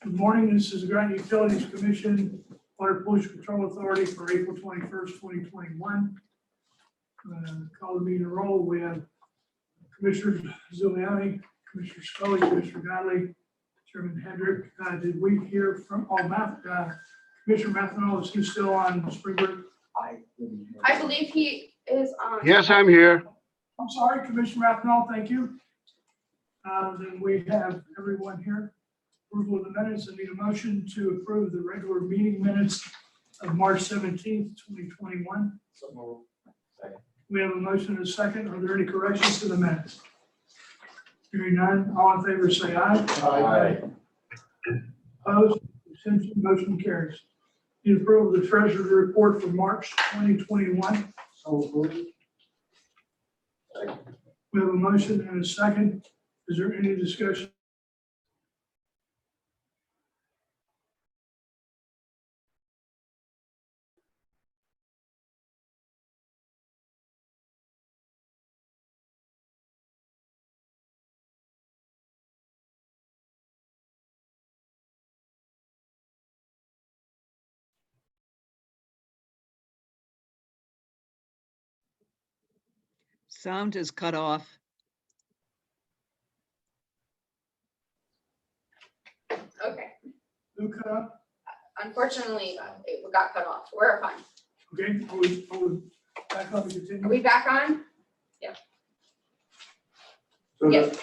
Good morning, this is the Groton Utilities Commission, Water Pollution Control Authority for April 21st, 2021. Call the meeting to roll. We have Commissioner Zuliani, Commissioner Scully, Commissioner Godley, Chairman Hendrick. Did we hear from Commissioner Mathenall? Is he still on spring break? I believe he is on. Yes, I'm here. I'm sorry, Commissioner Mathenall, thank you. Then we have everyone here. Approval of the minutes. I need a motion to approve the regular meeting minutes of March 17th, 2021. We have a motion and a second. Are there any corrections to the minutes? Hearing none, all in favor say aye. Aye. Opposed? Abstention? Motion carries. Need approval of the treasurer's report for March 2021. We have a motion and a second. Is there any discussion? Sound is cut off. Okay. Who cut up? Unfortunately, it got cut off. We're fine. Okay, are we back up and Are continue? we back on? So Yes.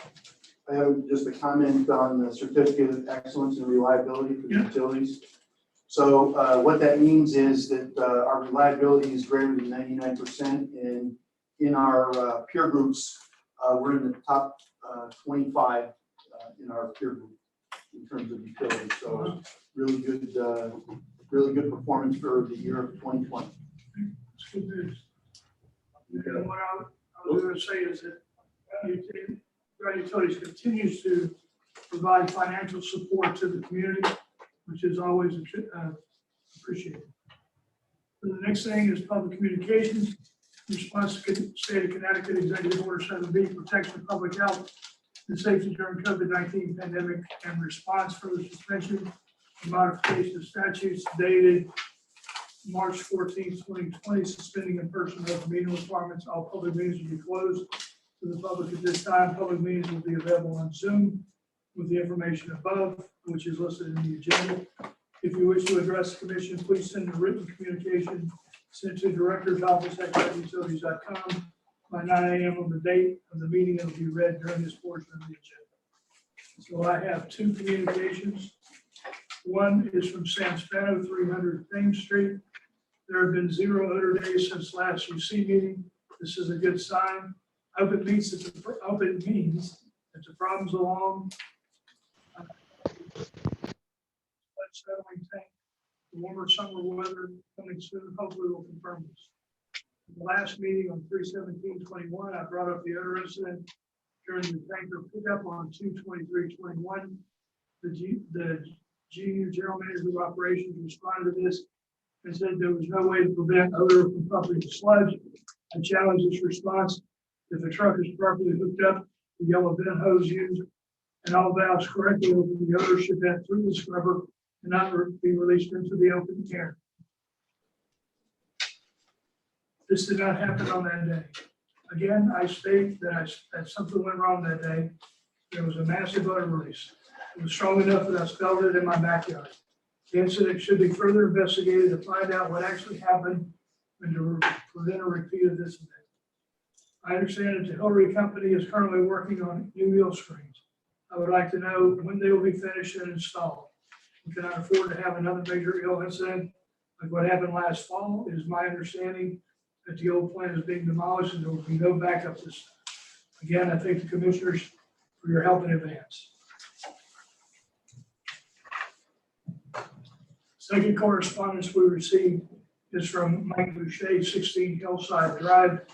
I have just a comment on the certificate of excellence and reliability for the Yeah. utilities. So what that means is that our reliability is greater than 99%, and in our peer groups, we're in the top 25 in our peer group in terms of utility. So really good performance for the year of 2020. It's good news. And what I was going to say is that Groton Utilities continues to provide financial support to the community, which is always appreciated. So the next thing is public communications. In response to State of Connecticut Executive Order 7B, protection of public health and safety during COVID-19 pandemic and response for the suspension and modification of statutes dated March 14th, 2020, suspending in-person open meeting requirements. All public meetings will be closed to the public at this time. Public meetings will be available on Zoom with the information above, which is listed in the agenda. If you wish to address the commission, please send a written communication sent to Director's Office at grotonutilities.com by 9 a.m. on the date of the meeting. It will be read during this portion of the agenda. So I have two communications. One is from Sam Spano, 300 Thames Street. There have been 0 odor days since last UC meeting. This is a good sign. I hope it means that the problem's along. Settling tank. The warmer summer weather coming soon, hopefully will confirm this. In the last meeting on 3/17/21, I brought up the odor incident during the tanker pickup on 2/23/21. The GU General Manager of Operations responded to this and said there was no way to prevent odor from pumping to sludge. I challenge this response. If the truck is properly hooked up, the yellow vent hose used, and all valves correctly open, the odor should vent through the scrubber and not be released into the open air. This did not happen on that day. Again, I state that something went wrong that day. There was a massive odor release. It was strong enough that I smelled it in my backyard. The incident should be further investigated to find out what actually happened and to prevent a repeat of this event. I understand that the Hillary Company is currently working on new wheel screens. I would like to know when they will be finished and installed. We cannot afford to have another major ill incident like what happened last fall. It is my understanding that the old plant is being demolished and there will be no backup this time. Again, I thank the commissioners for your help in advance. Second correspondence we received is from Mike Boucher, 16 Hillside Drive,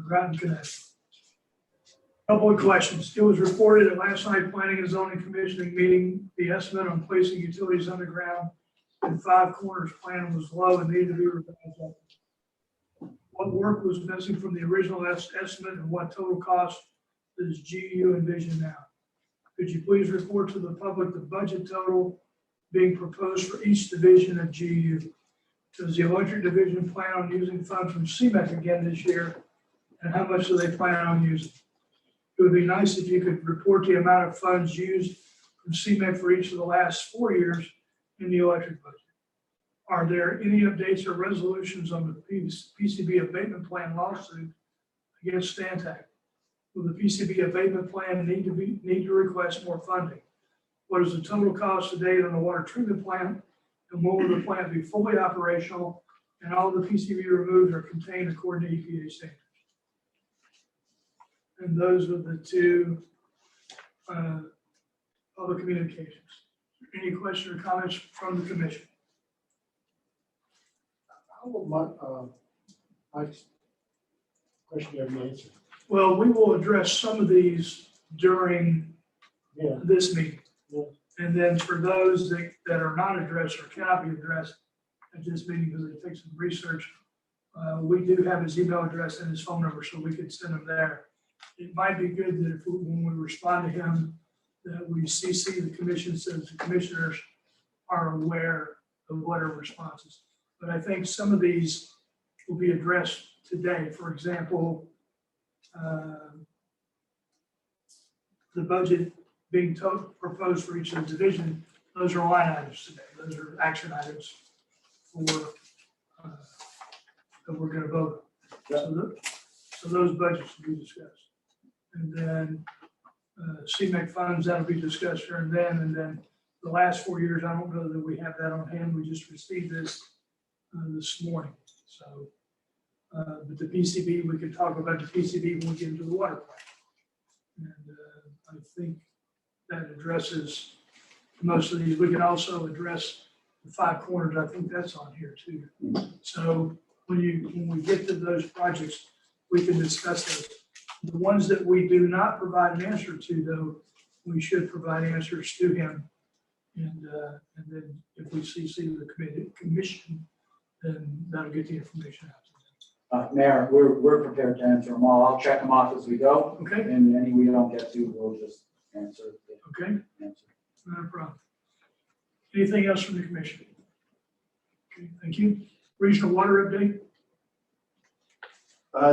Groton, Connecticut. Couple of questions. It was reported at last night's Planning and Zoning Commissioning meeting, the estimate on placing utilities underground in Five Corners plan was low and needed to be revised. What work was missing from the original estimate and what total cost does GU envision now? Could you please report to the public the budget total being proposed for each division of GU? Does the electric division plan on using funds from Cmec again this year? And how much do they plan on using? It would be nice if you could report the amount of funds used from Cmec for each of the last 4 years in the electric budget. Are there any updates or resolutions on the PCB abatement plan lawsuit against Spantech? Will the PCB abatement plan need to request more funding? What is the total cost to date on the water treatment plant? And when will the plant be fully operational and all the PCB removed are contained according to EPA standards? And those are the two public communications. Any questions or comments from the commission? How will my question ever be answered? Well, we will address some of these during Yeah. this meeting. Yeah. And then for those that are not addressed or cannot be addressed at this meeting because they take some research, we do have his email address and his phone number, so we could send them there. It might be good that if when we respond to him, that we CC the commission so that the commissioners are aware of what our response is. But I think some of these will be addressed today. For example, the budget being proposed for each of the division, those are line items today. Those are action items for that we're going to vote on. So those budgets will be discussed. And then CMEC funds, that'll be discussed here and then. And then the last 4 years, I don't know that we have that on hand. We just received this morning. So, but the PCB, we can talk about the PCB when we get into the water plant. And I think that addresses most of these. We can also address the 5 corners. I think that's on here too. So when we get to those projects, we can discuss those. The ones that we do not provide an answer to, though, we should provide answers to him. And then if we CC the commission, then that'll get the information out to them. Mayor, we're prepared to answer them all. I'll check them off as we go. Okay, And any we don't get to, we'll just answer. okay, not a problem. Anything else from the commission? Okay, thank you. Regional water update?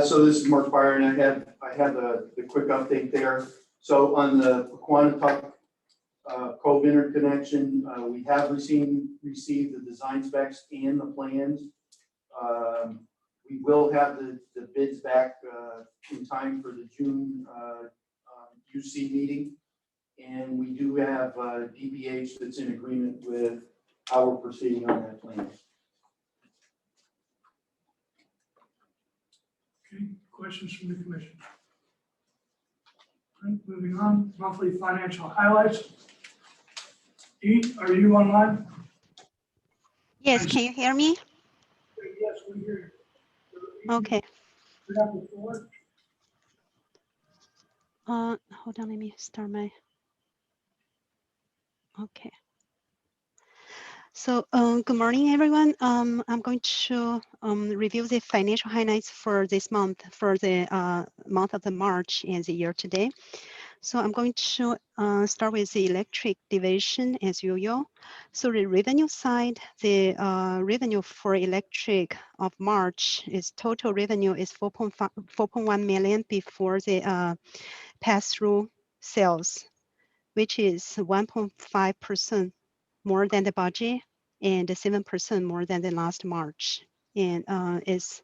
So this is Mark Fire, and I have the quick update there. So on the Quantuck Cove interconnection, we have received the design specs and the plans. We will have the bids back in time for the June UC meeting. And we do have DBH that's in agreement with how we're proceeding on that plan. Okay, questions from the commission? All right, moving on, monthly financial highlights. Dee, are you online? Yes, can you hear me? Yes, we hear you. Okay. You have the floor. Hold on, let me start my. Okay. So, good morning, everyone. I'm going to review the financial highlights for this month, for the month of the March and the year today. So I'm going to start with the electric division as usual. So the revenue side, the revenue for electric of March is total revenue is 4.1 million before the pass-through sales, which is 1.5% more than the budget and 7% more than the last March. And is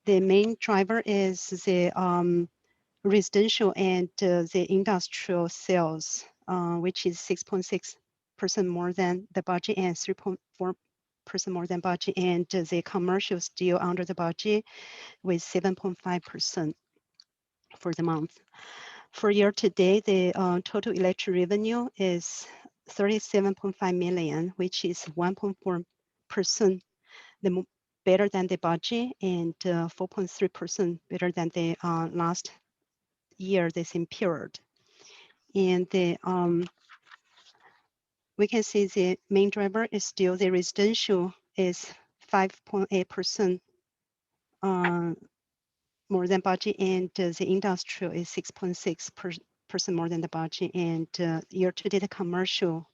the main driver is the residential and the industrial sales, which is 6.6% more than the budget and 3.4% more than budget, and the commercial still under the budget with 7.5% for the month. For year to date, the total electric revenue is 37.5 million, which is 1.4% better than the budget and 4.3% better than the last year, the same period. And the we can see the main driver is still the residential is 5.8% more than budget, and the industrial is 6.6% 6% more than the budget, and year-to-date commercial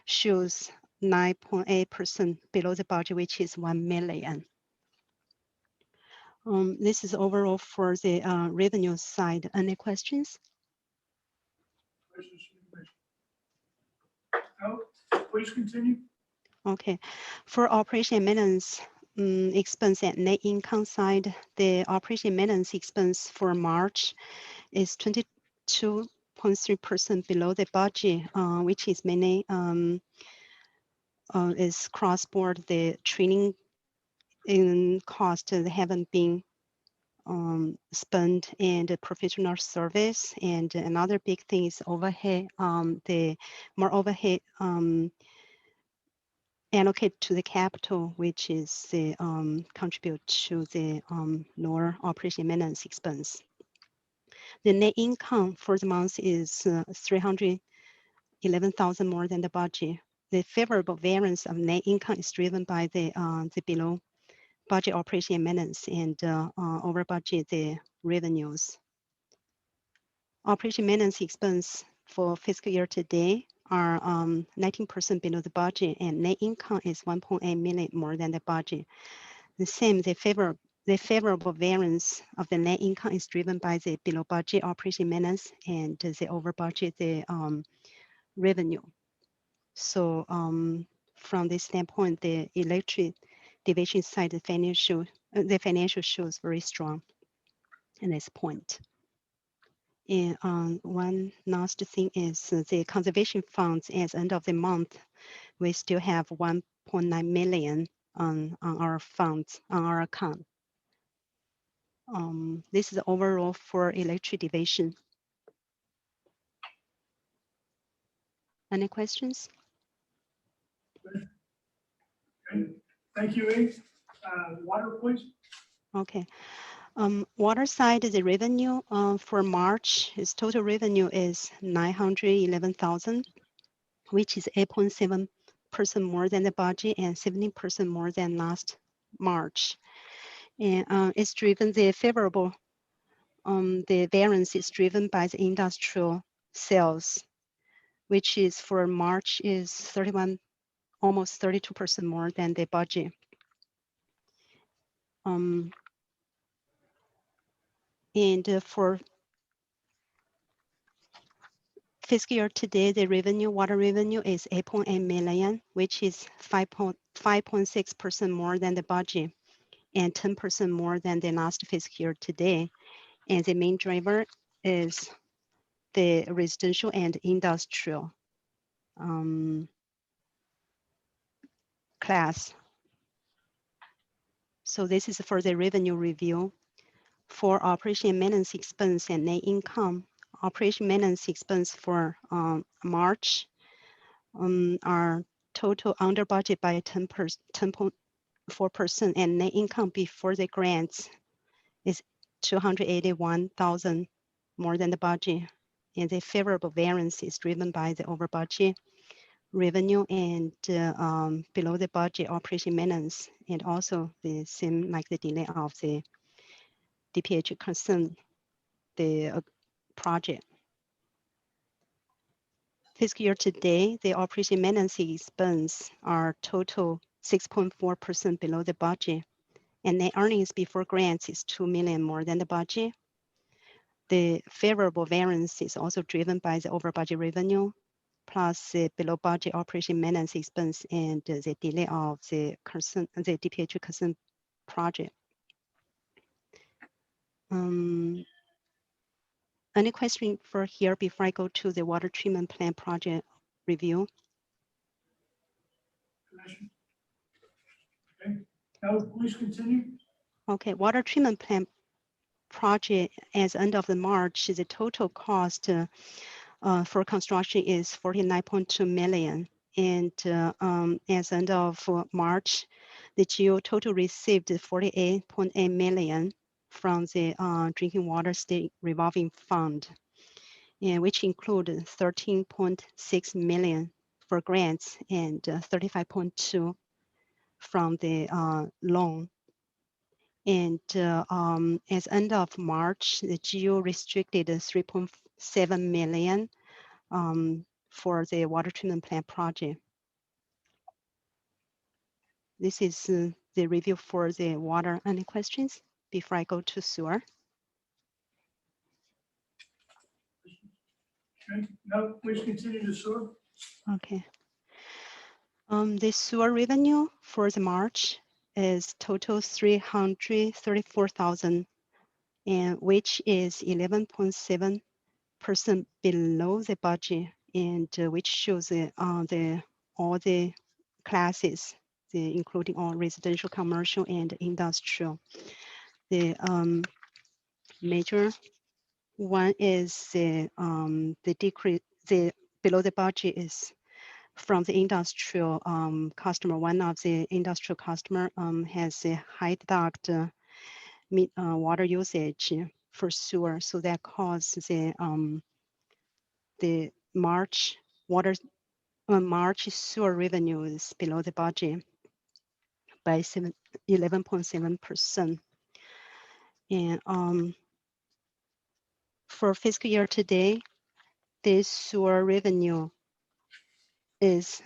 shows 9.8% below the budget, which is 1 million. This is overall for the revenue side. Any questions? Questions from the commission? No, please continue. Okay, for operation and maintenance expense and net income side, the operation and maintenance expense for March is 22.3% below the budget, which is mainly is cross-board. The training in cost haven't been spent, and the professional service, and another big thing is overhead. The more overhead allocate to the capital, which is the contribute to the lower operation maintenance expense. The net income for the month is 311,000 more than the budget. The favorable variance of net income is driven by the below budget operation and maintenance, and over budget the revenues. Operation maintenance expense for fiscal year today are 19% below the budget, and net income is 1.8 million more than the budget. The same, the favorable variance of the net income is driven by the below budget operation maintenance, and the over budget the revenue. So from this standpoint, the electric division side, the financial shows very strong at this point. And one last thing is the conservation funds. As end of the month, we still have 1.9 million on our funds, on our account. This is overall for electric division. Any questions? Okay. Thank you, E. Water, please. Okay. Water side, the revenue for March, its total revenue is 911,000, which is 8.7% more than the budget and 17% more than last March. And it's driven the favorable, the variance is driven by the industrial sales, which is for March is 31, almost 32% more than the budget. And for fiscal year today, the revenue, water revenue is 8.8 million, which is 5.6% more than the budget and 10% more than the last fiscal year today. And the main driver is the residential and industrial class. So this is for the revenue review. For operation and maintenance expense and net income, operation maintenance expense for March are total under budget by 10.4%, and net income before the grants is 281,000 more than the budget. And the favorable variance is driven by the over budget revenue and below the budget operation maintenance, and also the same like the delay of the DPH concern the project. Fiscal year today, the operation maintenance expense are total 6.4% below the budget, and net earnings before grants is 2 million more than the budget. The favorable variance is also driven by the over budget revenue, plus the below budget operation maintenance expense and the delay of the DPH concern project. Any question for here before I go to the water treatment plant project review? Commission. Okay. Now, please continue. Okay, water treatment plant project as end of the March, the total cost for construction is 49.2 million. And as end of March, the GO total received 48.8 million from the drinking water state revolving fund, and which include 13.6 million for grants and 35.2 from the loan. And as end of March, the GO restricted 3.4 7 million for the water treatment plant project. This is the review for the water. Any questions before I go to sewer? Okay, no, please continue to sewer. Okay. The sewer revenue for the March is total 334,000, and which is 11.7% below the budget, and which shows all the classes, including all residential, commercial, and industrial. The major one is the decrease. The below the budget is from the industrial customer. One of the industrial customer has a high deduct water usage for sewer, so that caused the March sewer revenue is below the budget by 11.7%. And for fiscal year today, this sewer revenue is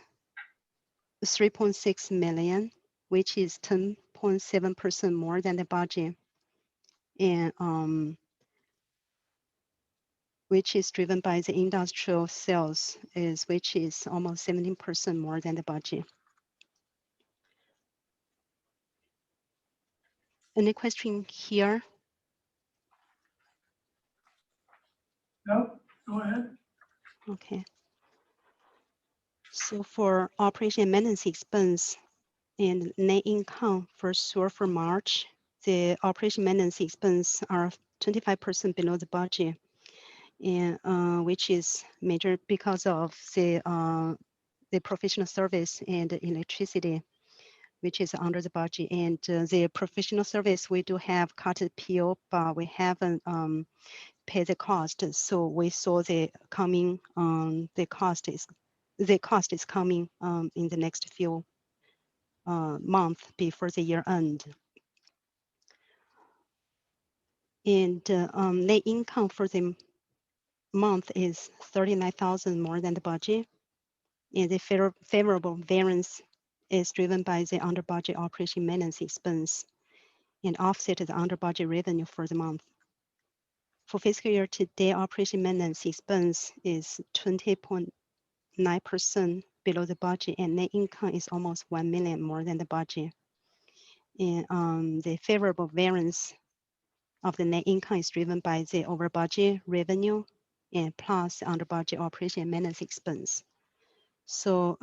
3.6 million, which is 10.7% more than the budget, and which is driven by the industrial sales, which is almost 17% more than the budget. Any question here? No, go ahead. Okay. So for operation and maintenance expense and net income for sewer for March, the operation maintenance expense are 25% below the budget, and which is major because of the professional service and the electricity, which is under the budget. And the professional service, we do have cut the PO, but we haven't paid the cost. So we saw the coming, the cost is coming in the next few months before the year end. And net income for the month is 39,000 more than the budget. And the favorable variance is driven by the under budget operation maintenance expense and offset the under budget revenue for the month. For fiscal year today, operation maintenance expense is 20.9% below the budget, and net income is almost 1 million more than the budget. And the favorable variance of the net income is driven by the over budget revenue and plus under budget operation and maintenance expense. So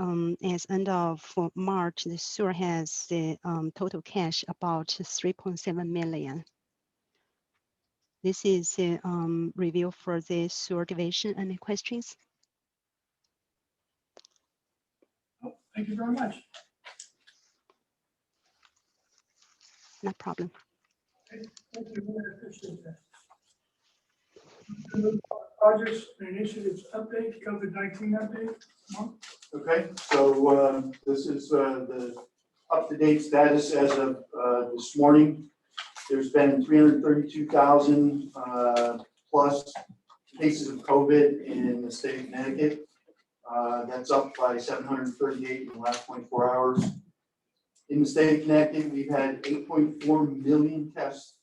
as end of March, the sewer has the total cash about 3.7 million. This is a review for the sewer division. Any questions? Oh, thank you very much. No problem. Thank you, really appreciate that. Projects and initiatives update, COVID-19 update. Mark? Okay, so this is the up-to-date status as of this morning. There's been 332,000 plus cases of COVID in the state of Connecticut. That's up by 738 in the last 24 hours. In the state of Connecticut, we've had 8.4 million tests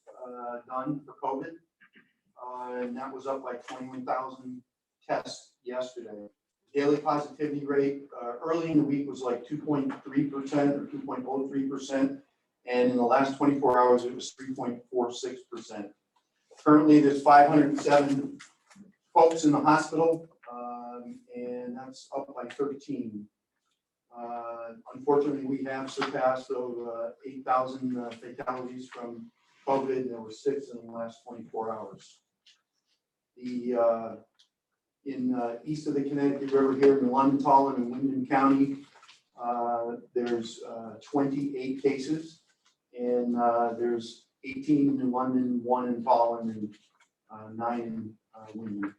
done for COVID, and that was up by 21,000 tests yesterday. Daily positivity rate early in the week was like 2.3% or 2.03%, and in the last 24 hours it was 3.46%. Currently, there's 507 folks in the hospital, and that's up by 13. Unfortunately, we have surpassed over 8,000 fatalities from COVID, and there were 6 in the last 24 hours. In east of the Connecticut River here in Untitled and Wyndham County, there's 28 cases, and there's 18 in London, 1 in Fallen, and 9 in Wyndham.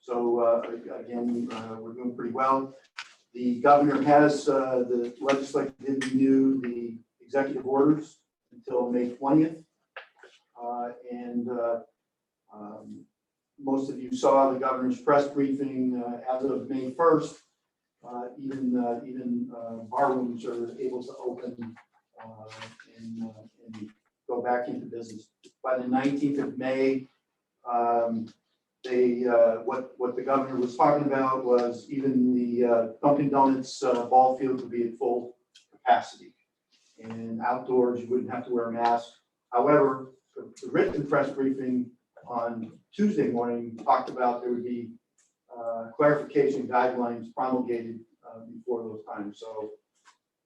So again, we're doing pretty well. The governor has, the legislature did renew the executive orders until May 20th. And most of you saw the governor's press briefing, as of May 1st, even bar rooms are able to open and go back into business. By the 19th of May, what the governor was talking about was even the Dunkin' Donuts ball field would be at full capacity. And outdoors, you wouldn't have to wear a mask. However, the written press briefing on Tuesday morning talked about there would be clarification guidelines promulgated before those times. So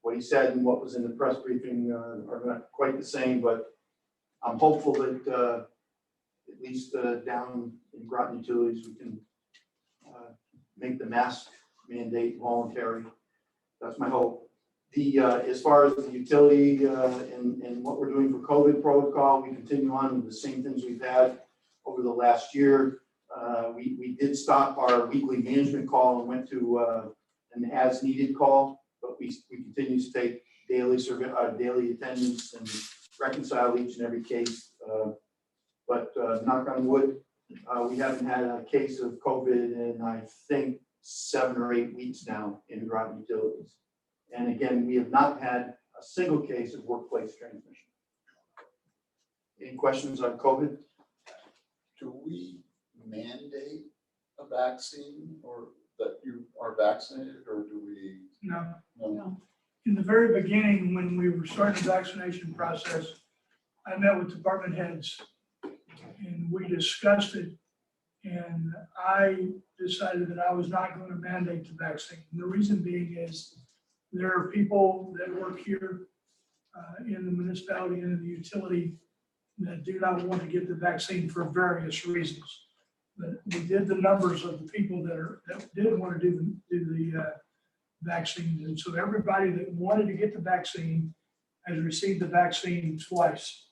what he said and what was in the press briefing are not quite the same, but I'm hopeful that at least down in Groton Utilities, we can make the mask mandate voluntary. That's my hope. As far as the utility and what we're doing for COVID protocol, we continue on with the same things we've had over the last year. We did stop our weekly management call and went to an as-needed call, but we continue to take daily attendance and reconcile each and every case. But knock on wood, we haven't had a case of COVID in, I think, 7 or 8 weeks now in Groton Utilities. And again, we have not had a single case of workplace transmission. Any questions on COVID? Do we mandate a vaccine or that you are vaccinated, or do we? No. No. In the very beginning, when we were starting the vaccination process, I met with department heads and we discussed it. And I decided that I was not going to mandate the vaccine. The reason being is there are people that work here in the municipality and in the utility that do not want to get the vaccine for various reasons. But we did the numbers of the people that did want to do the vaccine. And so everybody that wanted to get the vaccine has received the vaccine twice.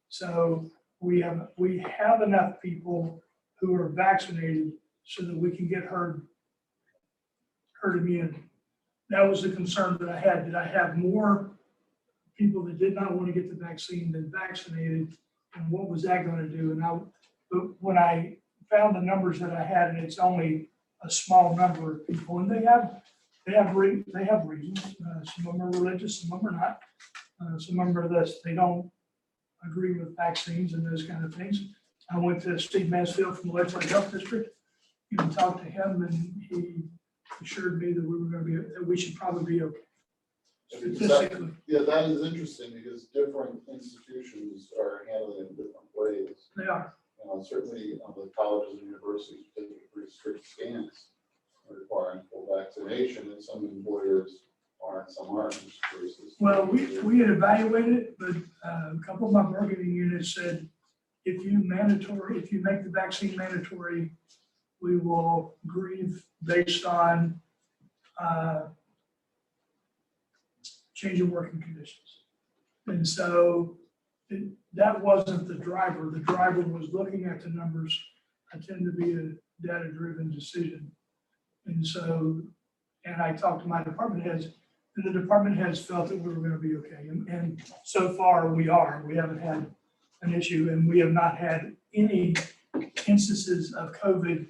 So we have enough people who are vaccinated so that we can get herd immunity. That was the concern that I had. Did I have more people that did not want to get the vaccine than vaccinated? And what was that going to do? But when I found the numbers that I had, and it's only a small number of people, and they have reasons. Some of them are religious, some of them are not. Some of them are this. They don't agree with vaccines and those kind of things. I went to Steve Mansfield from the Legislative Health District and talked to him, and he assured me that we should probably be okay. Statistically. Yeah, that is interesting because different institutions are handling it in different ways. They are. Certainly the colleges and universities take a pretty strict stance requiring full vaccination, and some employers are and some aren't. Well, we had evaluated it, but a couple of my bargaining units said, if you make the vaccine mandatory, we will grieve based on changing working conditions. And so that wasn't the driver. The driver was looking at the numbers. I tend to be a data-driven decision. And so, and I talked to my department heads, and the department heads felt that we were going to be okay. And so far we are. We haven't had an issue, and we have not had any instances of COVID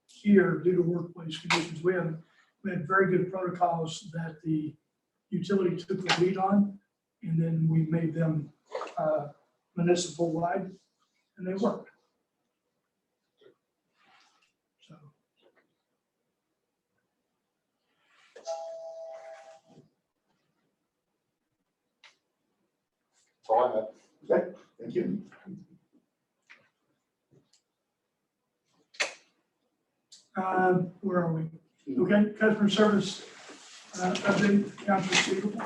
here due to workplace conditions. We had very good protocols that the utility took the lead on, and then we made them municipal wide, and they worked. So. That's all I have. Okay, thank you. Where are we? Okay, customer service update, accounts receivable.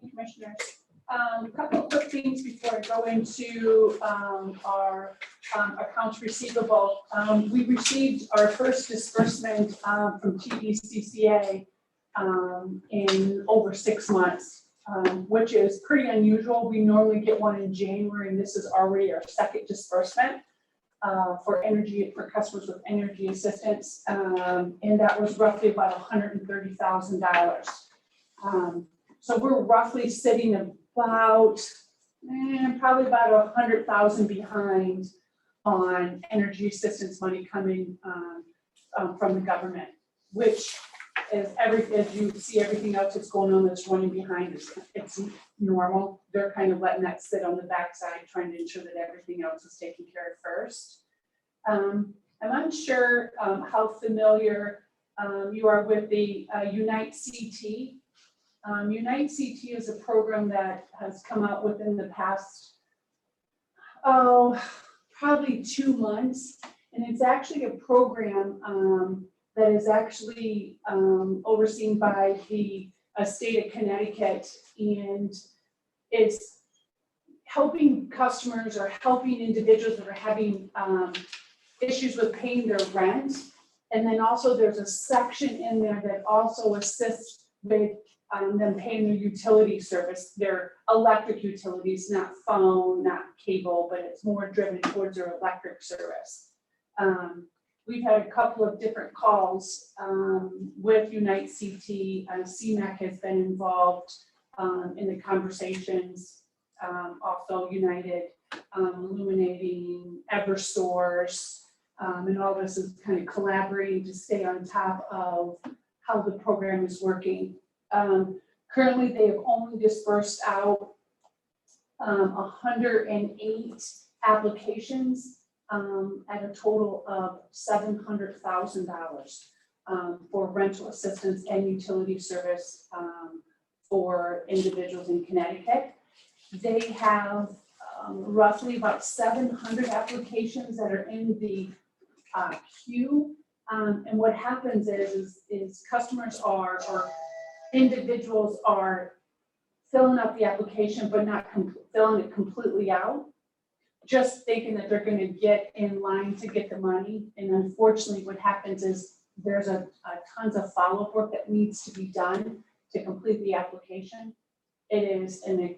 Commissioners, a couple of quick things before I go into our accounts receivable. We received our first disbursement from WPCA in over 6 months, which is pretty unusual. We normally get one in January, and this is already our second disbursement for customers with energy assistance, and that was roughly about $130,000. So we're roughly sitting about probably about 100,000 behind on energy assistance money coming from the government, which is as you see everything else that's going on that's running behind us, it's normal. They're kind of letting that sit on the backside, trying to ensure that everything else is taken care of first. I'm unsure how familiar you are with the Unite CT. Unite CT is a program that has come out within the past, probably 2 months. And it's actually a program that is actually overseen by the state of Connecticut. And it's helping customers or helping individuals that are having issues with paying their rent. And then also there's a section in there that also assists with them paying their utility service, their electric utilities, not phone, not cable, but it's more driven towards their electric service. We've had a couple of different calls with Unite CT. Cmec has been involved in the conversations. Also United, Illuminating, Eversource, and all this is kind of collaborating to stay on top of how the program is working. Currently, they have only dispersed out 108 applications at a total of $700,000 for rental assistance and utility service for individuals in Connecticut. They have roughly about 700 applications that are in the queue. And what happens is customers or individuals are filling out the application, but not filling it completely out, just thinking that they're going to get in line to get the money. And unfortunately, what happens is there's a tons of follow-up work that needs to be done to complete the application. It is an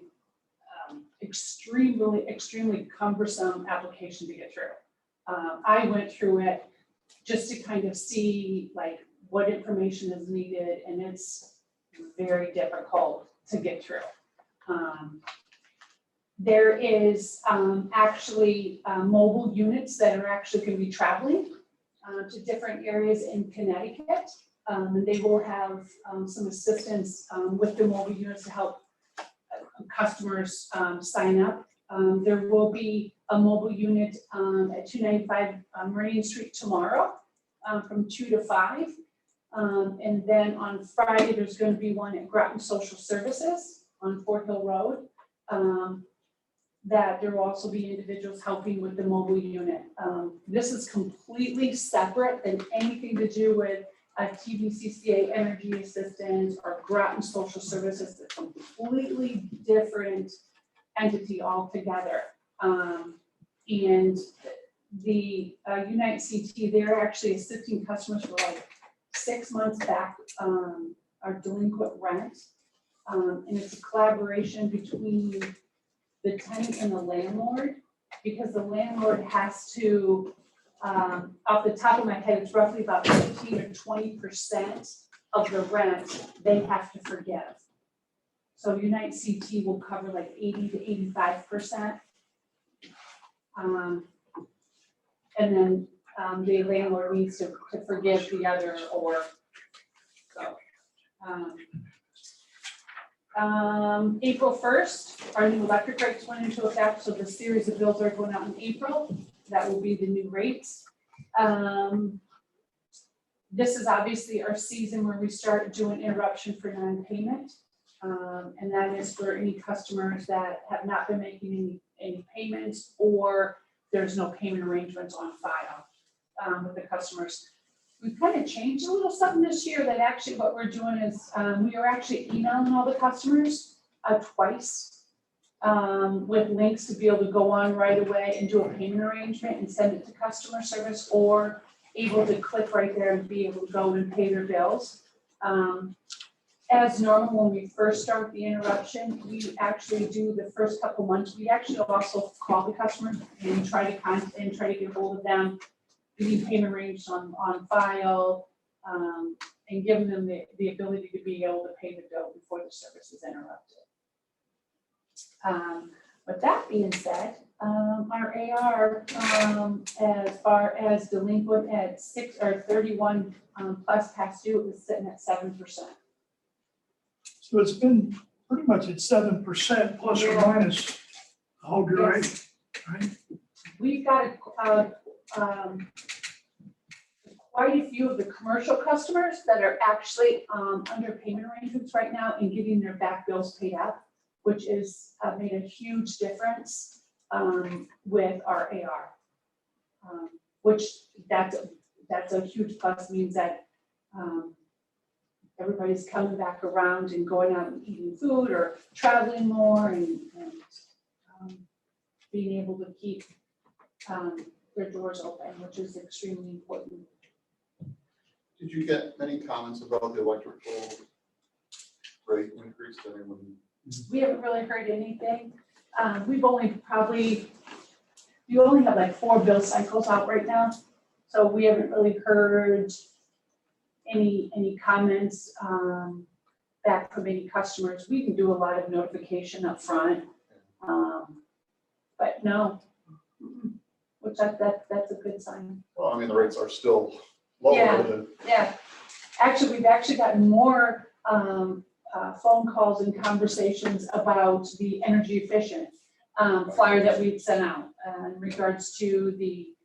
extremely cumbersome application to get through. I went through it just to kind of see like what information is needed, and it's very difficult to get through. There is actually mobile units that are actually going to be traveling to different areas in Connecticut, and they will have some assistance with the mobile units to help customers sign up. There will be a mobile unit at 295 Meridian Street tomorrow from 2 to 5. And then on Friday, there's going to be one at Groton Social Services on Fort Hill Road. That there will also be individuals helping with the mobile unit. This is completely separate than anything to do with TVCCA energy assistance or Groton Social Services. It's a completely different entity altogether. And the Unite CT, they're actually assisting customers for like 6 months back, our delinquent rent. And it's a collaboration between the tenant and the landlord, because the landlord has to, off the top of my head, it's roughly about 15 or 20% of the rent they have to forgive. So Unite CT will cover like 80 to 85%. And then the landlord needs to forgive the other, or so. April 1st, our new electric rates went into effect, so the series of bills are going out in April. That will be the new rates. This is obviously our season where we start doing interruption for non-payment. And that is for any customers that have not been making any payments, or there's no payment arrangements on file with the customers. We've kind of changed a little something this year, that actually what we're doing is we are actually emailing all the customers twice with links to be able to go on right away and do a payment arrangement and send it to customer service, or able to click right there and be able to go and pay their bills. As normal, when we first start the interruption, we actually do the first couple months. We actually also call the customer and try to get hold of them, getting payment arranged on file, and giving them the ability to be able to pay the bill before the service is interrupted. With that being said, Our AR, as far as delinquent at 31 plus past due, is sitting at 7%. So it's been pretty much at 7% plus or Yeah. minus the whole duration, right? We've got quite a few of the commercial customers that are actually under payment arrangements right now and getting their back bills paid out, which is made a huge difference with our AR. Which that's a huge plus, means that everybody's coming back around and going out and eating food or traveling more and being able to keep their doors open, which is extremely important. Did you get many comments about the electrical rate increase? Anyone? We haven't really heard anything. We've only you only have like 4 bill cycles out right now. So we haven't really heard any comments back from any customers. We can do a lot of notification up front. But no, which that's a good sign. Well, I mean, the rates are still lower Yeah. than. Yeah, actually, we've actually gotten more phone calls and conversations about the energy efficient flyer that we've sent out in regards to the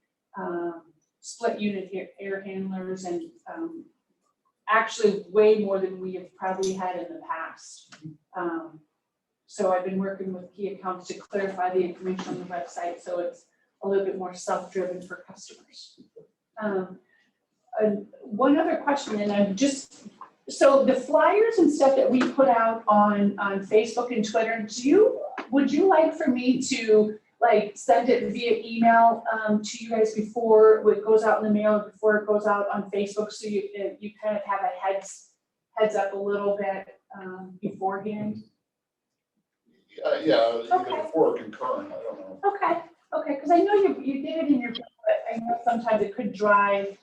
split unit air handlers, and actually way more than we have probably had in the past. So I've been working with key accounts to clarify the information on the website so it's a little bit more self-driven for customers. And one other question, and I'm just, so the flyers and stuff that we put out on Facebook and Twitter, would you like for me to like send it via email to you guys before it goes out in the mail, before it goes out on Facebook, so you kind of have a heads up a little bit beforehand? Yeah, either Okay. before or concurrent, I don't know. Okay, because I know you did it in your, but I know sometimes it could drive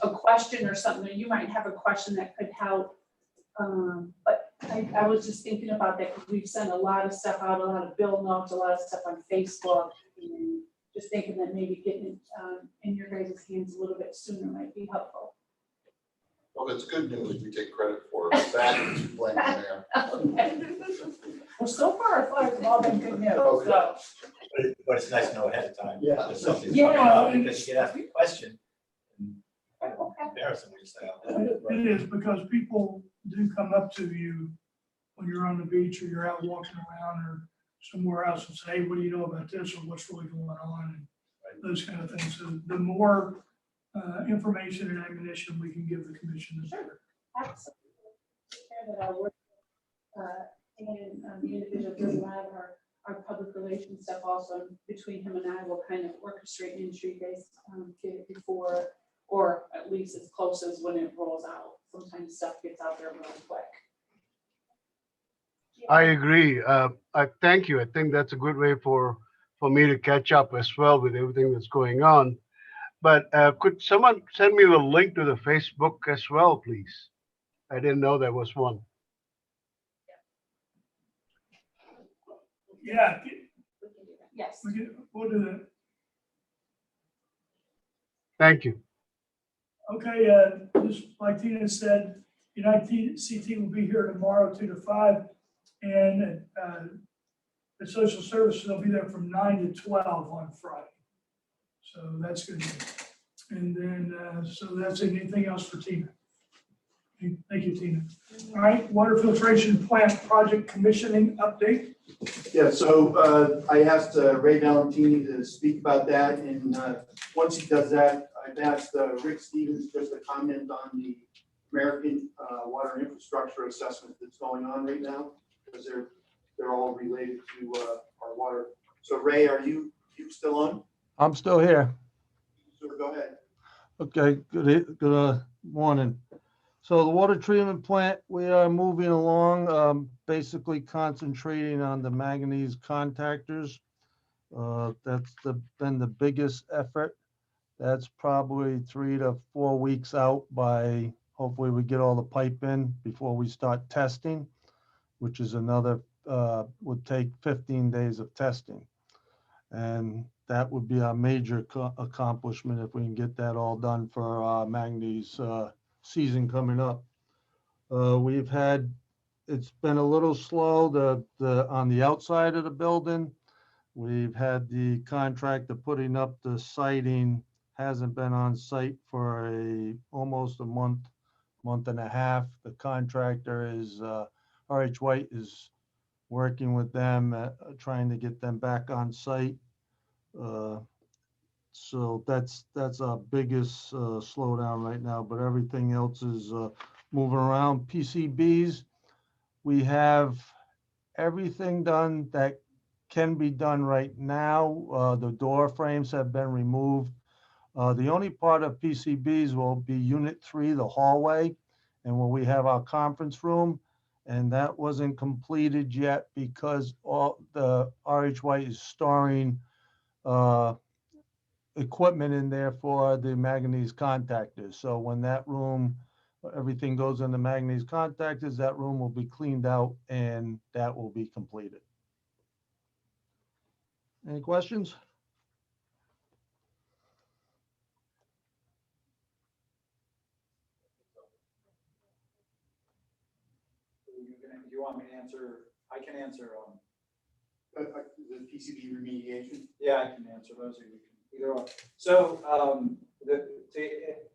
a question or something, or you might have a question that could help. But I was just thinking about that because we've sent a lot of stuff out, a lot of bill notes, a lot of stuff on Facebook, and just thinking that maybe getting it in your guys' hands a little bit sooner might be helpful. Well, it's good news, we take credit for it, bad news, we blame the mayor. Okay. Well, so far our flyers have all been good news, so. But it's nice to know ahead of time. Yeah. If something's Yeah. coming up, because you can ask me a question. and Okay. Embarrassing when you say, "Oh, It is, because people do come up to you when you're on the beach or you're out walking around or somewhere else and say, hey, what do you know about this, or what's really going on, and those kind of things. So the more information and ammunition we can give the commission, the better. Absolutely. Care that our work and the individual doesn't have our public relations stuff also, between him and I will kind of orchestrate and ensure you guys get it before, or at least as close as when it rolls out. Sometimes stuff gets out there really quick. I agree. I thank you. I think that's a good way for me to catch up as well with everything that's going on. But could someone send me the link to the Facebook as well, please? I didn't know there was one. Yeah, Yes. we'll do that. Thank you. Okay, just like Tina said, United CT will be here tomorrow 2 to 5, and the social services will be there from 9 to 12 on Friday. So that's good. And then, so that's it. Anything else for Tina? Thank you, Tina. All right, water filtration plant project commissioning update. Yeah, so I asked Ray Valentini to speak about that, and once he does that, I've asked Rick Stevens just to comment on the American water infrastructure assessment that's going on right now, because they're all related to our water. So Ray, are you still on? I'm still here. So go ahead. Okay, good morning. So the water treatment plant, we are moving along, basically concentrating on the manganese contactors. That's been the biggest effort. That's probably 3 to 4 weeks out by, hopefully we get all the pipe in before we start testing, which is another, would take 15 days of testing. And that would be our major accomplishment if we can get that all done for Magny's season coming up. It's been a little slow on the outside of the building. We've had the contractor putting up the siding, hasn't been on site for almost a month and a half. The contractor is, RH White is working with them, trying to get them back on site. So that's our biggest slowdown right now, but everything else is moving around. PCBs, we have everything done that can be done right now. The door frames have been removed. The only part of PCBs will be Unit 3, the hallway, and where we have our conference room. And that wasn't completed yet because all the RH White is storing equipment in there for the manganese contactors. So when that room, everything goes in the manganese contactors, that room will be cleaned out and that will be completed. Any questions? Do you want me to answer? I can answer. The PCB remediation? Yeah, I can answer those, or you can either one. So to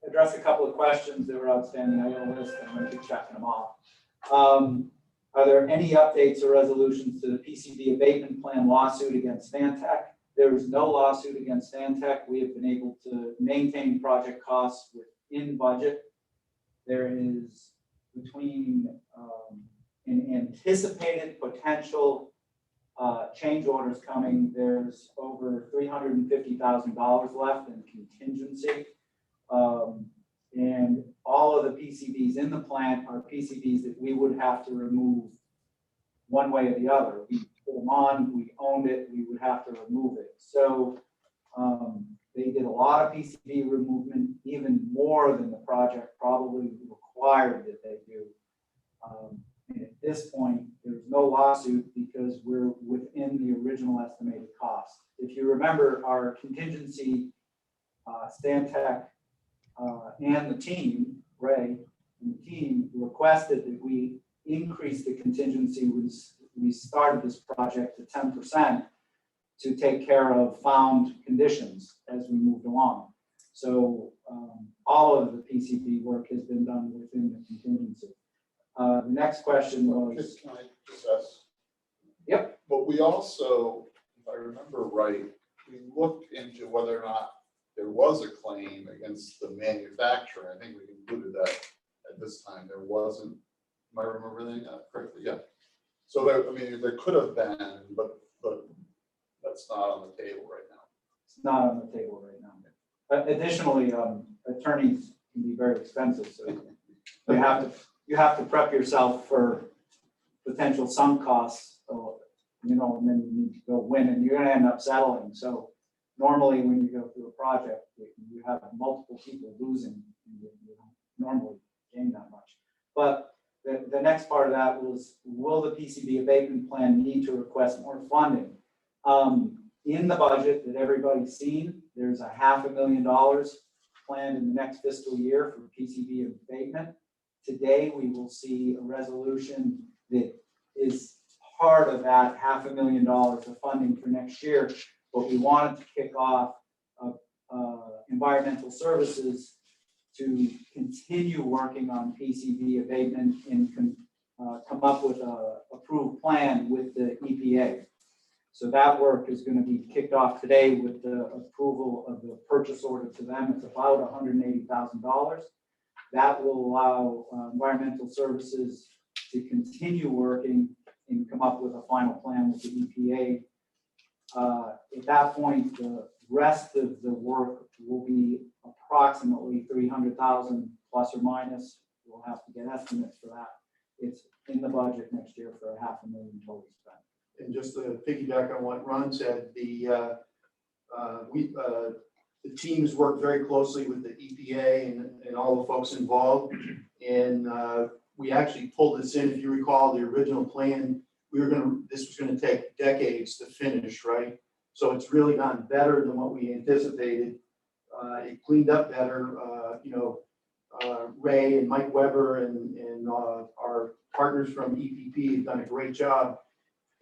address a couple of questions that were outstanding, I got a list, I'm going to keep checking them off. Are there any updates or resolutions to the PCB abatement plan lawsuit against Spantech? There is no lawsuit against Spantech. We have been able to maintain project costs within budget. There is between an anticipated potential change orders coming, there's over $350,000 left in contingency. And all of the PCBs in the plant are PCBs that we would have to remove one way or the other. We put them on, we owned it, we would have to remove it. So they did a lot of PCB removement, even more than the project probably required that they do. And at this point, there's no lawsuit because we're within the original estimated cost. If you remember, our contingency, Stantec and the team, Ray and the team, requested that we increase the contingency. We started this project to 10% to take care of found conditions as we moved along. So all of the PCB work has been done within the contingency. The next question was. Can I just ask? Yep. But we also, if I remember right, we looked into whether or not there was a claim against the manufacturer. I think we concluded that at this time there wasn't. Am I remembering that correctly? Yeah. So there, I mean, there could have been, but that's not on the table right now. It's not on the table right now. Additionally, attorneys can be very expensive, so you have to prep yourself for potential sunk costs, and then you need to go win, and you're going to end up settling. So normally, when you go through a project, you have multiple people losing, and you don't normally gain that much. But the next part of that was, will the PCB abatement plan need to request more funding? In the budget that everybody's seen, there's $500,000 planned in the next fiscal year for PCB abatement. Today, we will see a resolution that is part of that $500,000 of funding for next year. But we wanted to kick off environmental services to continue working on PCB abatement and come up with an approved plan with the EPA. So that work is going to be kicked off today with the approval of the purchase order to them. It's about $180,000. That will allow environmental services to continue working and come up with a final plan with the EPA. At that point, the rest of the work will be approximately $300,000 plus or minus. We'll have to get estimates for that. It's in the budget next year for $500,000 total spent. And just to piggyback on what Ron said, the teams worked very closely with the EPA and all the folks involved. And we actually pulled this in, if you recall, the original plan, this was going to take decades to finish, right? So it's really gone better than what we anticipated. It cleaned up better, Ray and Mike Weber and our partners from EPP have done a great job.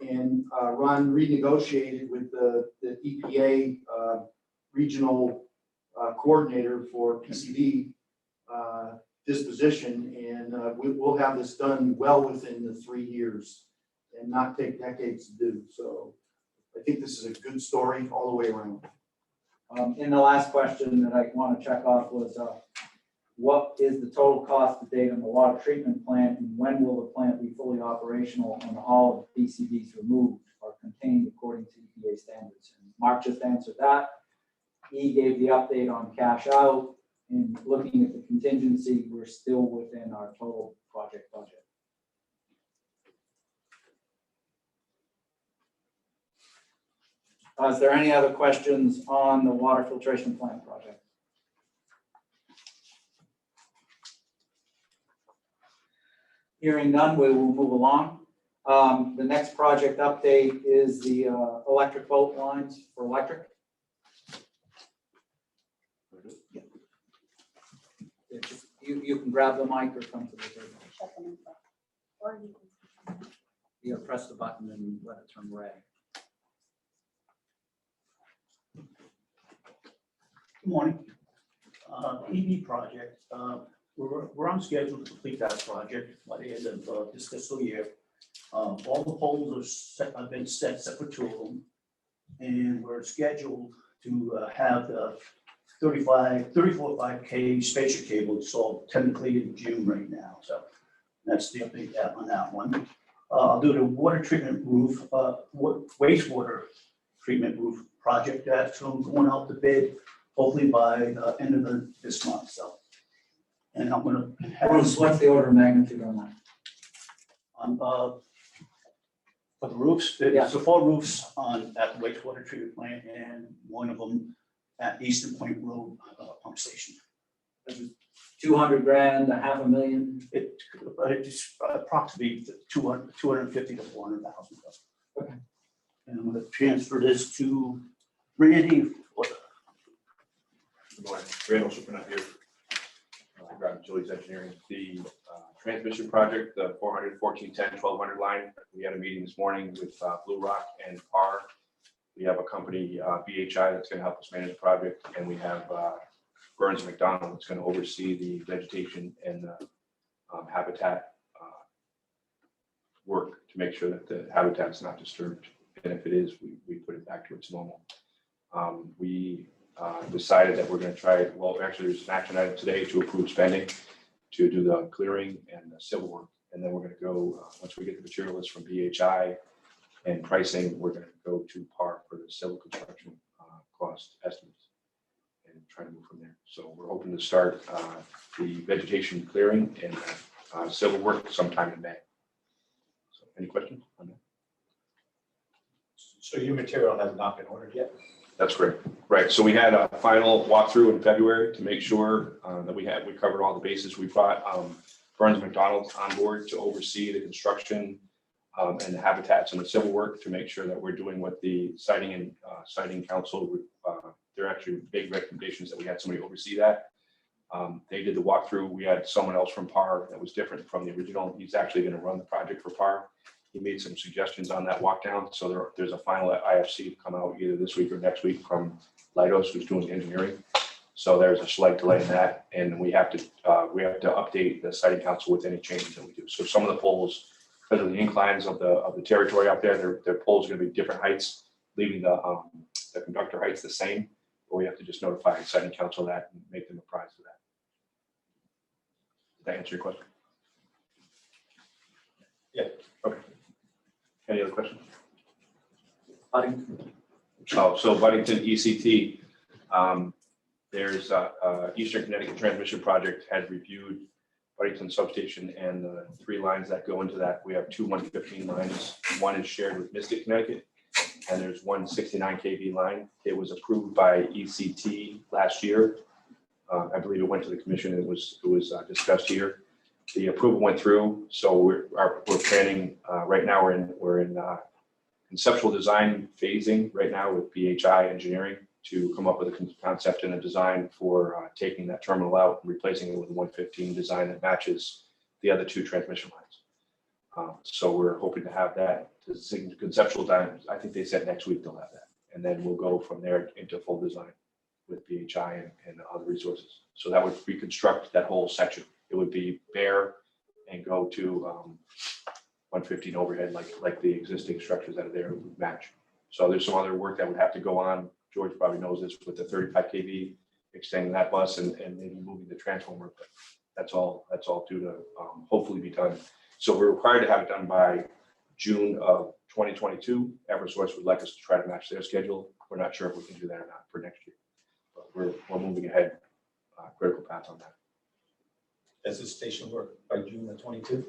And Ron renegotiated with the EPA regional coordinator for PCD disposition, and we'll have this done well within the 3 years and not take decades to do. So I think this is a good story all the way around. And the last question that I want to check off was, what is the total cost to date on the water treatment plant, and when will the plant be fully operational and all of the PCBs removed or contained according to EPA standards? And Mark just answered that. He gave the update on cash out, and looking at the contingency, we're still within our total project budget. Is there any other questions on the water filtration plant project? Hearing none, we will move along. The next project update is the electric boat lines for electric. You can grab the mic or come to the table. You press the button and let it turn red. Good morning. EV project, we're on schedule to complete that project by the end of this fiscal year. All the poles are set, have been set except 2 of them. And we're scheduled to have the 34.5K spacer cable installed technically in June right now. So that's the update on that one. I'll do the water treatment roof, wastewater treatment roof project that's going out to bid hopefully by the end of this month. So, and I'm going to have What's the order of magnitude on that? for the roofs. There's the 4 roofs at the wastewater treatment plant and one of them at Eastern Point Road pump station. 200 grand, $500,000. It's approximately 250 to 400,000. Okay. And I'm going to transfer this to Randy. Good morning, Randall Shipping up here. Groton Julie's Engineering. The transmission project, the 400, 1410, 1200 line. We had a meeting this morning with Blue Rock and PAR. We have a company, BHI, that's going to help us manage the project, and we have Burns McDonald that's going to oversee the vegetation and the habitat work to make sure that the habitat's not disturbed. And if it is, we put it back to its normal. We decided that we're going to try, well, actually there's an action item today to approve spending to do the clearing and the civil work. And then we're going to go, once we get the material list from BHI and pricing, we're going to go to PAR for the civil construction cost estimates and try to move from there. So we're hoping to start the vegetation clearing and civil work sometime in May. So any questions on that? So your material has not been ordered yet? That's correct. Right. So we had a final walkthrough in February to make sure that we covered all the bases. We brought Burns McDonald on board to oversee the construction and the habitats and the civil work to make sure that we're doing what the siting and siting council, they're actually big recommendations that we had somebody oversee that. They did the walkthrough. We had someone else from PAR that was different from the original. He's actually going to run the project for PAR. He made some suggestions on that walk down. So there's a final IFC to come out either this week or next week from Leidos, who's doing engineering. So there's a slight delay in that. And we have to update the siting council with any changes that we do. So some of the poles, because of the inclines of the territory out there, their poles are going to be different heights, leaving the conductor heights the same. But we have to just notify the siting council of that and make them apprised of that. Did that answer your question? Yeah. Okay. Any other questions? Buddington. Oh, so Buddington ECT, there's Eastern Connecticut Transmission Project has reviewed Buddington substation and the 3 lines that go into that. We have 2 115 lines. One is shared with Mystic, Connecticut, and there's 1 69 kV line. It was approved by ECT last year. I believe it went to the commission. It was discussed here. The approval went through, so we're planning. Right now, we're in conceptual design phasing right now with BHI Engineering to come up with a concept and a design for taking that terminal out and replacing it with a 115 design that matches the other two transmission lines. So we're hoping to have that conceptual design. I think they said next week they'll have that. And then we'll go from there into full design with BHI and other resources. So that would reconstruct that whole section. It would be bare and go to 115 overhead like the existing structures that are there would match. So there's some other work that would have to go on. George probably knows this with the 35 kV, extending that bus and maybe moving the transformer. But that's all due to hopefully be done. So we're required to have it done by June of 2022. Eversource would like us to try to match their schedule. We're not sure if we can do that or not for next year. But we're moving ahead, critical path on that. Does the station work by June of 22?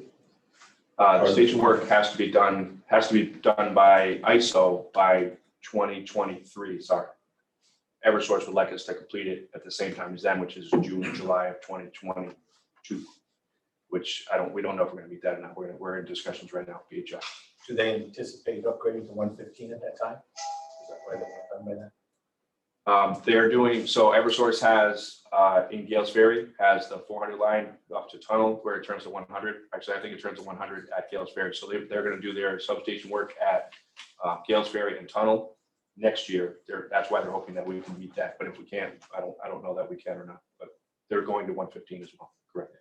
The station work has to be done by ISO by 2023. Sorry. Eversource would like us to complete it at the same time as them, which is June and July of 2022. Which we don't know if we're going to meet that or not. We're in discussions right now with BHI. Do they anticipate upgrading to 115 at that time? Is that why they're done by that? They're doing, so Eversource has, in Gales Ferry, has the 400 line up to tunnel where it turns to 100. Actually, I think it turns to 100 at Gales Ferry. So they're going to do their substation work at Gales Ferry and tunnel next year. That's why they're hoping that we can meet that. But if we can't, I don't know that we can or not. But they're going to 115 as well. Correct.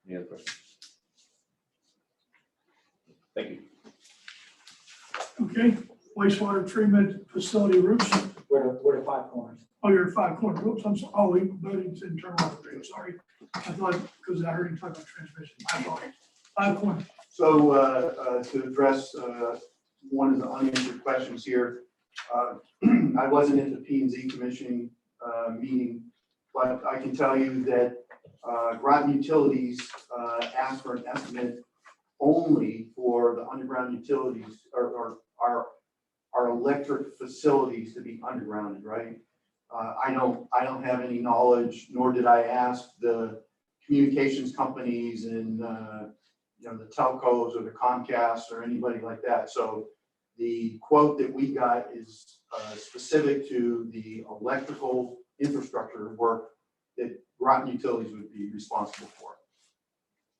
Any other questions? Thank you. Okay, wastewater treatment facility roofs. We're to 5 corners. Oh, you're at 5 corner. Oops, I'm sorry. Oh, it's internal. I'm sorry. I thought, because I heard you talk about transmission. My apologies. 5 corner. So to address one of the unanswered questions here, I wasn't at the P&Z commissioning meeting, but I can tell you that Groton Utilities asked for an estimate only for the underground utilities or our electric facilities to be undergrounded, right? I don't have any knowledge, nor did I ask the communications companies and the telcos or the Comcast or anybody like that. So the quote that we got is specific to the electrical infrastructure work that Groton Utilities would be responsible for.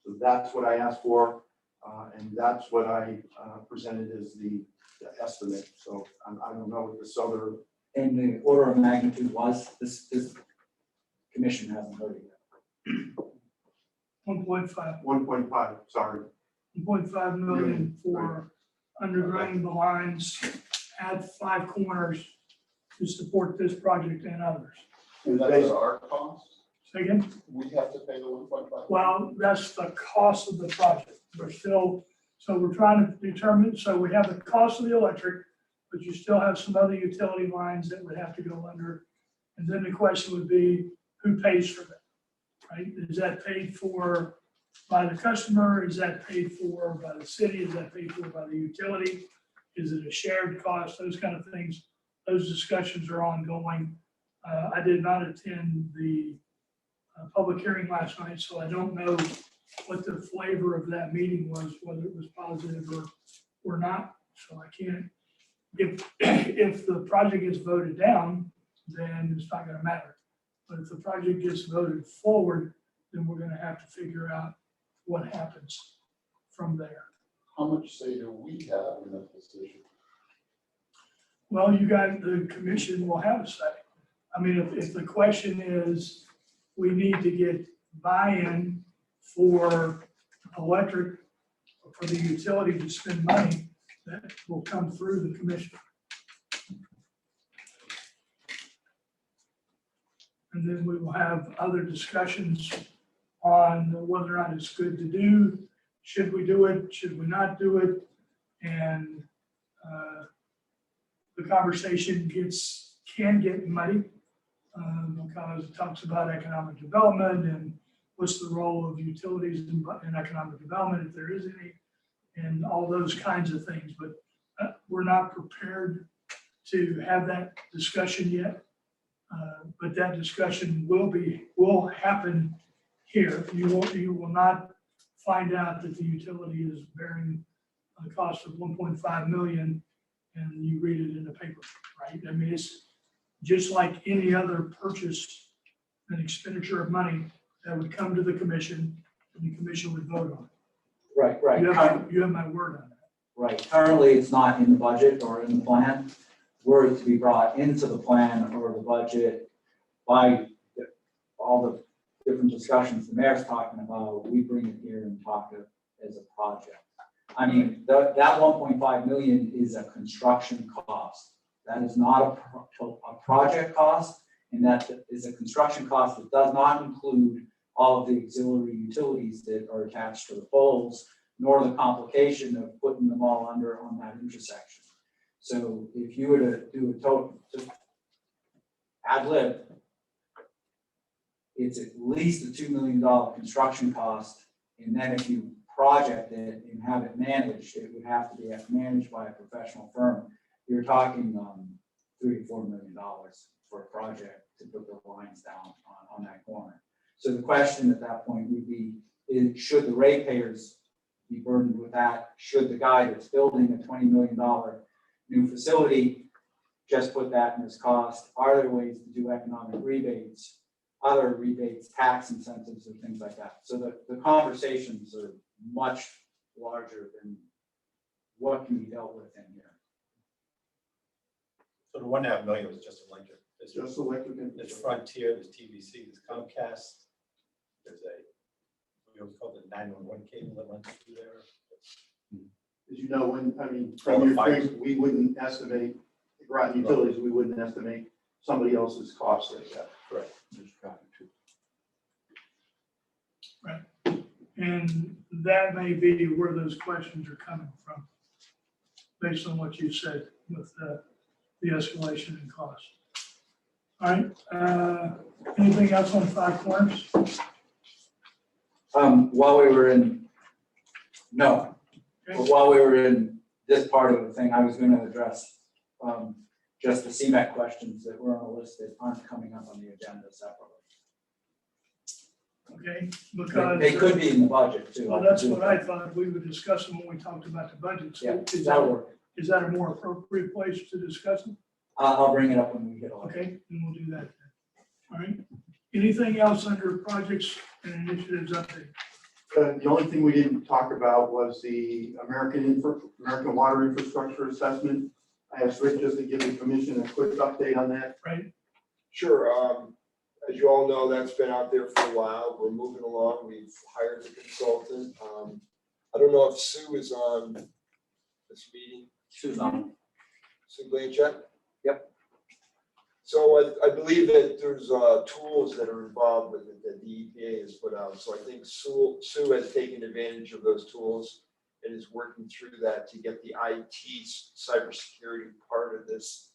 So that's what I asked for, and that's what I presented as the estimate. So I don't know what this other. And the order of magnitude was, this commission hasn't heard it yet. 1.5. 1.5, sorry. 1.5 million for undergrounding the lines at 5 corners to support this project and others. And that's our cost? Say again? We have to pay the 1.5? Well, that's the cost of the project. We're still, so we're trying to determine, so we have the cost of the electric, but you still have some other utility lines that would have to go under. And then the question would be, who pays for that, right? Is that paid for by the customer? Is that paid for by the city? Is that paid for by the utility? Is it a shared cost? Those kind of things. Those discussions are ongoing. I did not attend the public hearing last night, so I don't know what the flavor of that meeting was, whether it was positive or not. So I can't, if the project gets voted down, then it's not gonna matter. But if the project gets voted forward, then we're gonna have to figure out what happens from there. How much say do we have in that decision? Well, you guys, the commission will have a say. I mean, if the question is, we need to get buy-in for electric, for the utility to spend money, that will come through the commission. And then we will have other discussions on whether or not it's good to do. Should we do it? Should we not do it? And the conversation can get muddy because it talks about economic development and what's the role of utilities in economic development, if there is any, and all those kinds of things. But we're not prepared to have that discussion yet. But that discussion will happen here. You will not find out that the utility is bearing a cost of 1.5 million, and you read it in the paper, right? I mean, it's just like any other purchase and expenditure of money that would come to the commission, and the commission would vote on Right, it. right. You have my word on that. Right, currently it's not in the budget or in the plan. Were it to be brought into the plan or the budget by all the different discussions the mayor's talking about, we bring it here and talk it as a project. I mean, that 1.5 million is a construction cost. That is not a project cost, and that is a construction cost that does not include all of the auxiliary utilities that are attached to the poles, nor the complication of putting them all under on that intersection. So if you were to do a total, just ad lib, it's at least a $2 million construction cost. And then if you project it and have it managed, it would have to be managed by a professional firm. You're talking $3 to $4 million for a project to put the lines down on that corner. So the question at that point would be, should the ratepayers be burdened with that? Should the guy that's building a $20 million new facility just put that in his cost? Are there ways to do economic rebates, other rebates, tax incentives, and things like that? So the conversations are much larger than what can be dealt with in here. So the 1.5 million was just electric. It's just electric. There's Frontier, there's TVC, there's Comcast. There's we always call it the 911 cable that runs through there. As you know, from All the your fires. thing, we wouldn't estimate, Groton Utilities, we wouldn't estimate somebody else's costs like that. Right. Right. And that may be where those questions are coming from, based on what you said with the escalation in cost. All right, anything else on Five Corners? While we were in, no, but while we were in this part of the thing, I was going to address just the Cmec questions that were on the list that aren't coming up on the agenda separately. Okay, because. They could be in the budget too. Well, that's what I thought. We would discuss them when we talked about the budget. So Yeah, is that'll work. is that a more appropriate place to discuss them? I'll bring it up when we get on. Okay, then we'll do that then. All right. Anything else under projects and initiatives update? The only thing we didn't talk about was the American Water Infrastructure Assessment. I asked Rick just to give the commission a quick update on that. Right? Sure. As you all know, that's been out there for a while. We're moving along. We've hired the consultant. I don't know if Sue is on this meeting. Sue's on. Sue Blanchett? Yep. So I believe that there's tools that are involved with it that the EPA has put out. So I think Sue has taken advantage of those tools and is working through that to get the IT cybersecurity part of this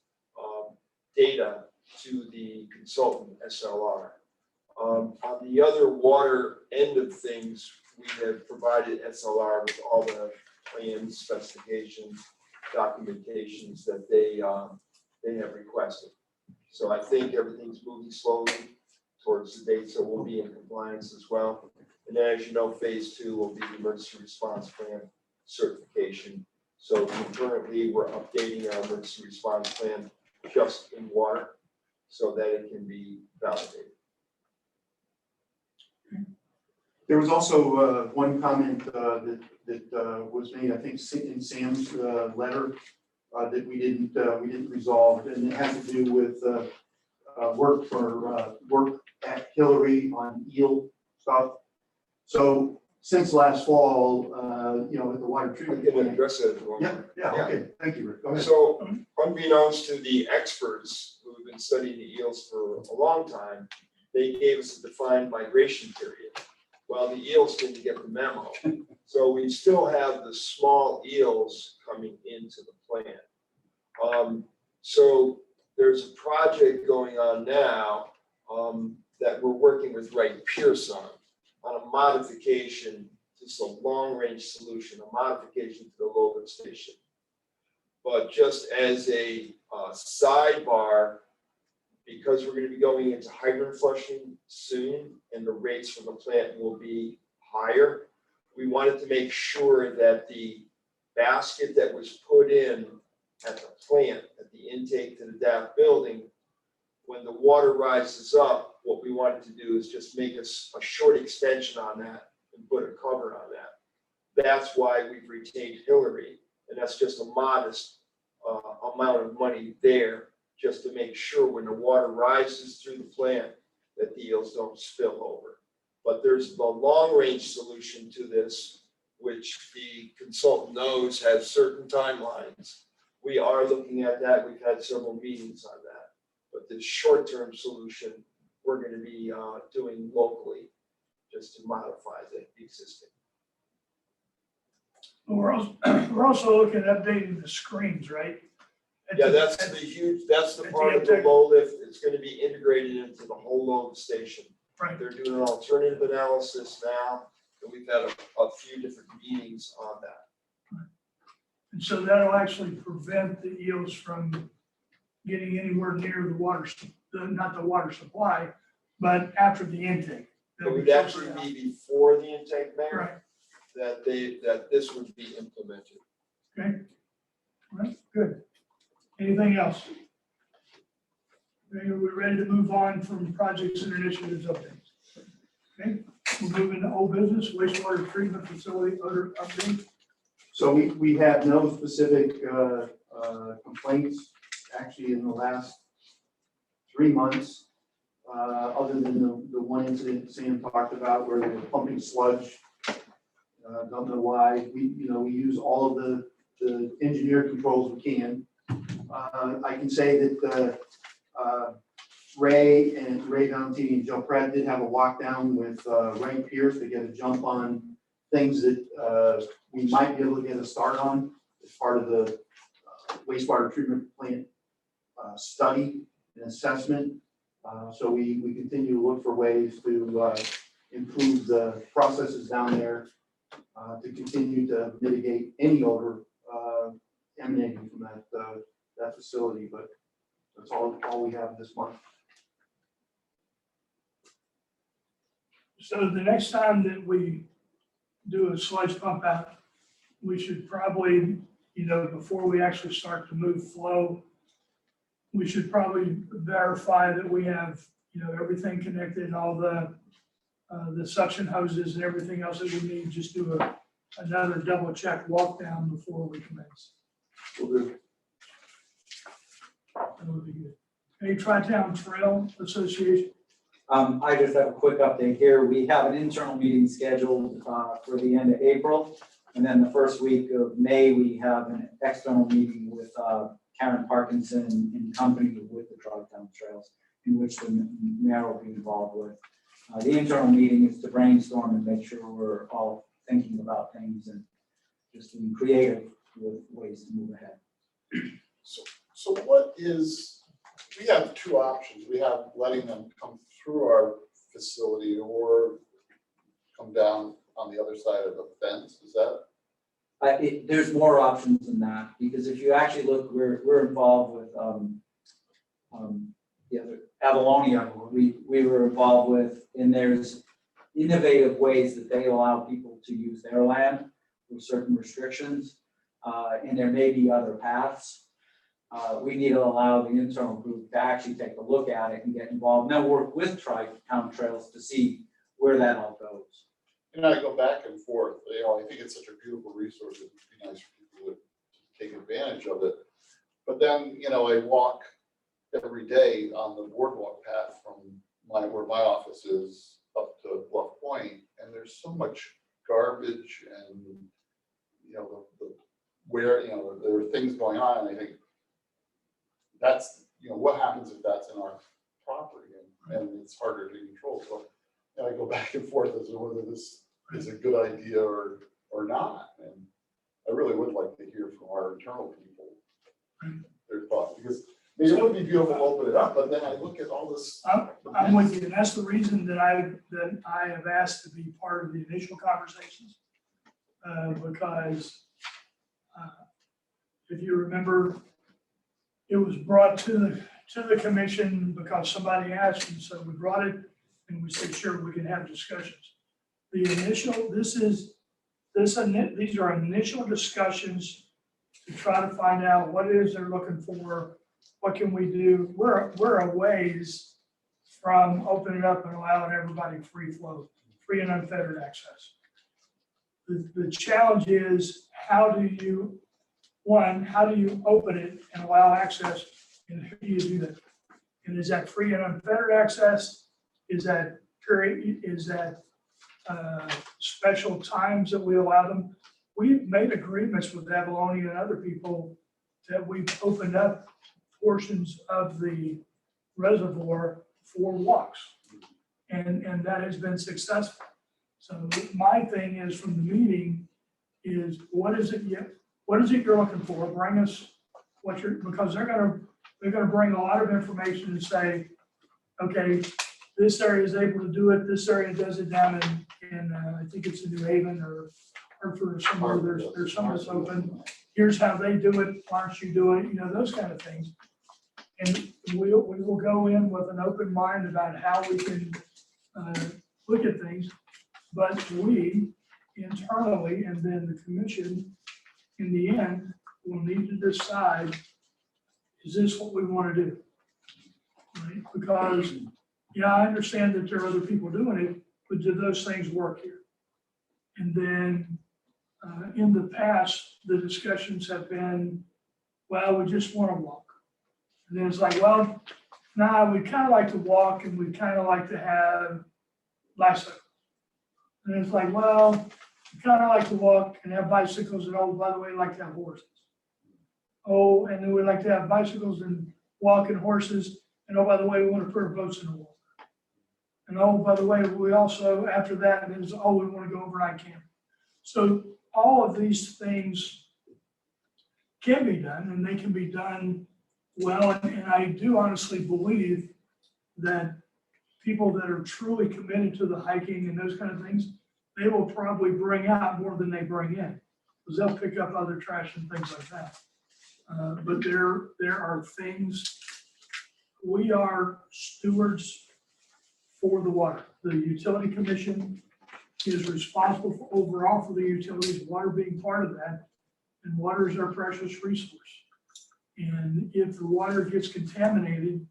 data to the consultant SLR. On the other water end of things, we have provided SLR with all the plans, specifications, documentations that they have requested. So I think everything's moving slowly towards the date, so we'll be in compliance as well. And then, as you know, phase 2 will be the emergency response plan certification. So concurrently, we're updating our emergency response plan just in water so that it can be validated. There was also one comment that was made, I think, in Sam's letter that we didn't resolve, and it has to do with work at Hillary on eel stuff. So since last fall, with the water I treatment can plant. address it if you want. Yeah, okay, thank you, Rick. Go ahead. So unbeknownst to the experts who have been studying the eels for a long time, they gave us a defined migration period. Well, the eels didn't get the memo. So we still have the small eels coming into the plant. So there's a project going on now that we're working with Wright Pierce on a modification, just a long-range solution, a modification to the low lift station. But just as a sidebar, because we're going to be going into hydrant flushing soon and the rates from the plant will be higher, we wanted to make sure that the basket that was put in at the plant, at the intake to the DAP building, when the water rises up, what we wanted to do is just make a short extension on that and put a cover on that. That's why we've retained Hillary, and that's just a modest amount of money there, just to make sure when the water rises through the plant, that the eels don't spill over. But there's the long-range solution to this, which the consultant knows has certain timelines. We are looking at that. We've had several meetings on that. But the short-term solution, we're going to be doing locally, just to modify the existing. We're also looking at updating the screens, right? Yeah, that's the part of the low lift. It's going to be integrated into the whole load station. Right. They're doing an alternative analysis now, and we've had a few different meetings on that. And so that'll actually prevent the eels from getting anywhere near the water, not the water supply, but after the intake. It would actually be before the intake, Mayor, Right. that this would be implemented. Okay. All right, good. Anything else? Okay, we're ready to move on from projects and initiatives updates. Okay, we'll move into old business, wastewater treatment facility odor update. So we have no specific complaints actually in the last 3 months, other than the one incident Sam talked about where they were pumping sludge. Don't know why. We use all of the engineered controls we can. I can say that Ray Valentini and Joe Pratt did have a walk down with Ray Pierce to get a jump on things that we might be able to get a start on as part of the wastewater treatment plant study and assessment. So we continue to look for ways to improve the processes down there to continue to mitigate any odor emanating from that facility. But that's all we have this month. So the next time that we do a sludge pump out, we should probably, before we actually start to move flow, we should probably verify that we have, everything connected and all the suction hoses and everything else that we need. Just do another double check walk down before we commence. We'll do. That would be good. Hey, Tri-Town Trail Association. I just have a quick update here. We have an internal meeting scheduled for the end of April. And then the first week of May, we have an external meeting with Karen Parkinson and company with the Tri-Town Trails, in which the mayor will be involved with. The internal meeting is to brainstorm and make sure we're all thinking about things and just being creative with ways to move ahead. So we have two options. We have letting them come through our facility or come down on the other side of the fence. Is that? There's more options than that, because if you actually look, we're involved with the other Avalonia, we were involved with, and there's innovative ways that they allow people to use their land with certain restrictions, and there may be other paths. We need to allow the internal group to actually take a look at it and get involved, and then work with Tri-Town Trails to see where that all goes. I go back and forth. I think it's such a beautiful resource. It'd be nice for people to take advantage of it. But then, I walk every day on the boardwalk path from where my office is up to Bluff Point, and there's so much garbage and where there are things going on. And I think that's what happens if that's in our property, and it's harder to control. So I go back and forth as to whether this is a good idea or not. And I really would like to hear from our internal people their thoughts, because it would be beautiful to open it up, but then I look at all this. I'm with you, and that's the reason that I have asked to be part of the initial conversations, because if you remember, it was brought to the commission because somebody asked, and so we brought it, and we said, sure, we can have discussions. The initial, this is these are initial discussions to try to find out what it is they're looking for, what can we do. We're a ways from opening up and allowing everybody free flow, free and unfettered access. The challenge is, how do you open it and allow access, and how do you do that? And is that free and unfettered access? Is that special times that we allow them? We've made agreements with Avalon and other people that we've opened up portions of the reservoir for walks. And that has been successful. So my thing is, from the meeting, is what is it you're looking for? Bring us because they're gonna bring a lot of information and say, okay, this area is able to do it, this area does it down in I think it's in New Haven or Hartford or somewhere, there's some that's open. Here's how they do it, why aren't you doing it? Those kind of things. And we will go in with an open mind about how we can look at things. But we internally, and then the commission, in the end, will need to decide, is this what we want to do? Right? Because, I understand that there are other people doing it, but do those things work here? And then in the past, the discussions have been, well, we just want to walk. And then it's like, well, nah, we kind of like to walk and we kind of like to have bicycles. And it's like, well, we kind of like to walk and have bicycles, and oh, by the way, we like to have horses. Oh, and then we like to have bicycles and walk and horses. And oh, by the way, we want to put our boats in the water. And oh, by the way, we also, after that, is, oh, we want to go overnight camping. So all of these things can be done, and they can be done well. And I do honestly believe that people that are truly committed to the hiking and those kind of things, they will probably bring out more than they bring in, because they'll pick up other trash and things like that. But there are things, we are stewards for the water. The utility commission is responsible for overall for the utilities, water being part of that, and water is our precious resource. And if the water gets contaminated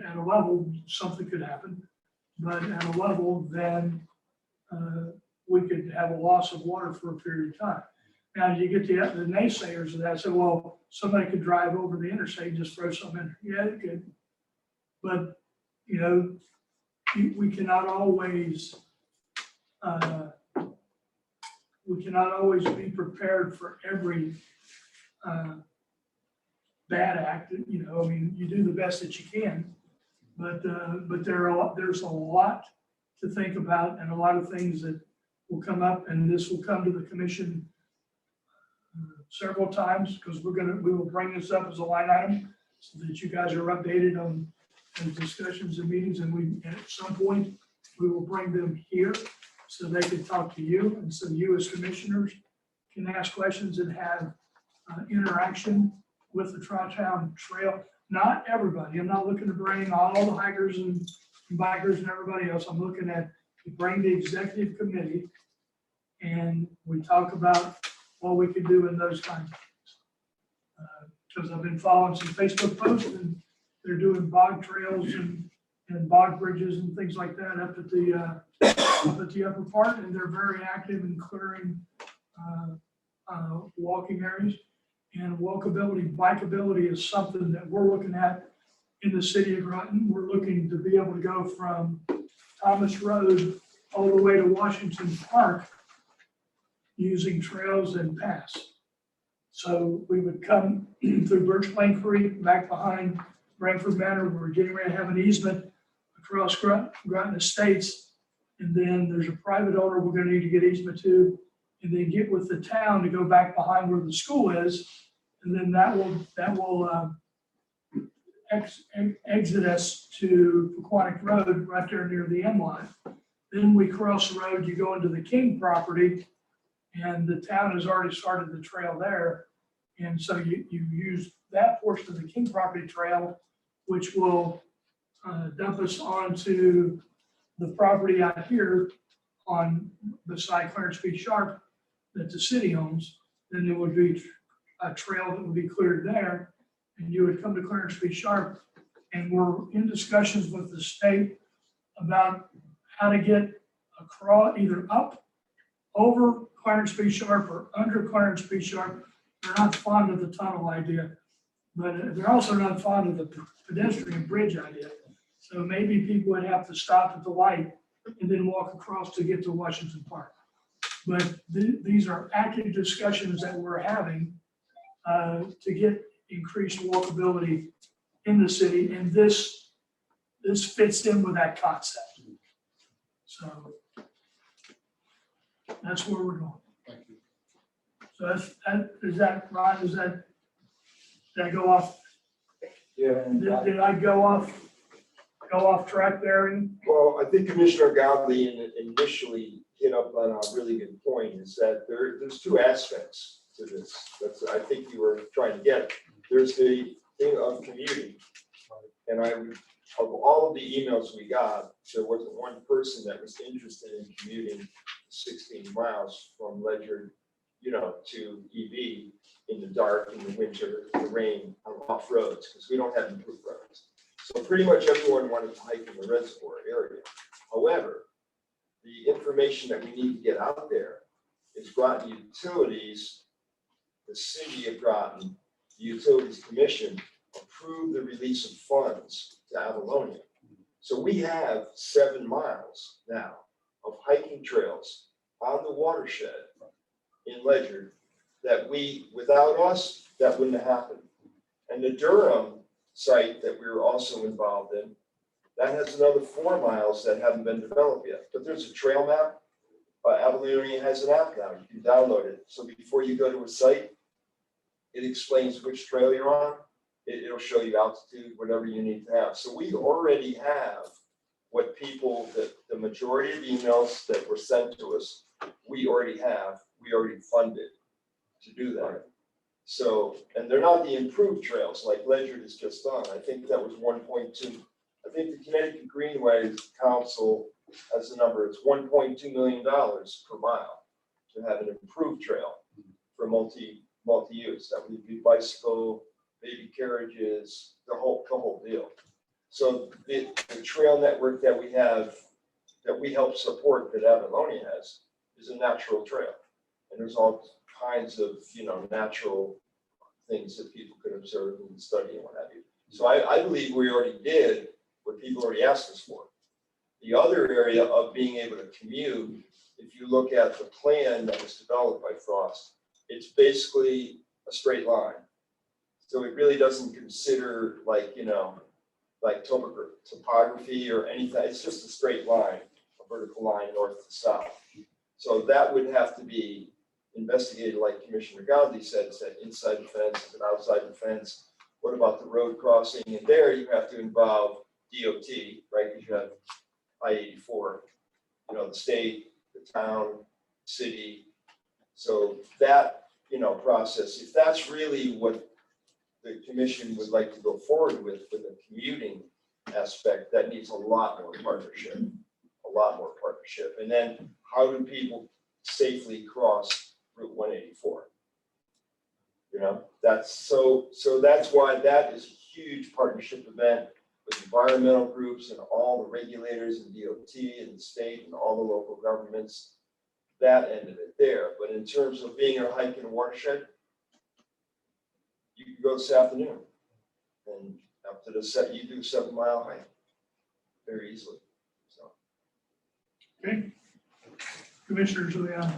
at a level, something could happen, but at a level, then we could have a loss of water for a period of time. Now, you get the naysayers of that say, well, somebody could drive over the interstate and just throw something in there. Yeah, it could. But, we cannot always be prepared for every bad act. You do the best that you can, but there's a lot to think about, and a lot of things that will come up, and this will come to the commission several times, because we will bring this up as a line item so that you guys are updated on the discussions and meetings, and at some point we will bring them here so they can talk to you, and so you as commissioners can ask questions and have interaction with the Tri-Town Trail. Not everybody. I'm not looking to bring all the hikers and bikers and everybody else. I'm looking at, we bring the executive committee and we talk about what we could do in those kinds of things. Because I've been following some Facebook posts, and they're doing bog trails and bog bridges and things like that up at the upper part, and they're very active in clearing walking areas. And walkability, bikeability is something that we're looking at in the city of Groton. We're looking to be able to go from Thomas Road all the way to Washington Park using trails and paths. So we would come through Birch Plain Creek, back behind Branford Manor. We're getting ready to have an easement across Groton Estates. And then there's a private owner we're going to need to get easement to, and then get with the town to go back behind where the school is. And then that will exit us to Pequannock Road right there near the end line. Then we cross the road, you go into the King property, and the town has already started the trail there. And so you use that portion of the King property trail, which will dump us onto the property out here on beside Clarence B. Sharp. that the city owns, then there would be a trail that would be cleared there, and you would come to Clarence B. Sharp, and we're in discussions with the state about how to get across, either up, over Clarence B. Sharp or under Clarence B. Sharp. They're not fond of the tunnel idea, but they're also not fond of the pedestrian bridge idea. So maybe people would have to stop at the light and then walk across to get to Washington Park. But these are active discussions that we're having to get increased walkability in the city, and this fits in with that concept. So that's where we're going. Thank you. So is that, Ron, did I go off? Yeah. and that- Did I go off track there? And Well, I think Commissioner Godley initially hit up on a really good point, is that there's two aspects to this. That's, I think you were trying to get. There's the thing of commuting. And of all of the emails we got, there wasn't one person that was interested in commuting 16 miles from Ledyard, to EB in the dark, in the winter, in the rain, on off roads, because we don't have improved roads. So pretty much everyone wanted to hike in the reservoir area. However, the information that we need to get out there is Groton Utilities, the city of Groton, the Utilities Commission approved the release of funds to Avalonia. So we have 7 miles now of hiking trails on the watershed in Ledyard that without us, that wouldn't have happened. And the Durham site that we were also involved in, that has another 4 miles that haven't been developed yet. But there's a trail map. Avalonia has an app now. You can download it. So before you go to a site, it explains which trail you're on. It'll show you altitude, whatever you need to have. So we already have what the majority of emails that were sent to us, we already funded to do that. So, and they're not the improved trails like Ledyard is just done. I think that was 1.2. I think the Connecticut Greenways Council has a number, it's $1.2 million per mile to have an improved trail for multi-use. That would be bicycle, baby carriages, the whole deal. So the trail network that we have, that we help support, that Avalonia has, is a natural trail. And there's all kinds of, natural things that people could observe and study and what have you. So I believe we already did what people already asked us for. The other area of being able to commute, if you look at the plan that was developed by Frost, it's basically a straight line. So it really doesn't consider like topography or anything. It's just a straight line, a vertical line north to south. So that would have to be investigated, like Commissioner Godley said, is that inside the fence, is it outside the fence? What about the road crossing? And there you have to involve DOT, right? Because you have I-84, the state, the town, city. So that, process, if that's really what the commission would like to go forward with the commuting aspect, that needs a lot more partnership, And then how do people safely cross Route 184? That's why that is a huge partnership event with environmental groups and all the regulators and DOT and the state and all the local governments, that end of it there. But in terms of being a hike in a watershed, you can go this afternoon and up to you do a 7-mile hike very easily. So. okay, Commissioner Giuliano.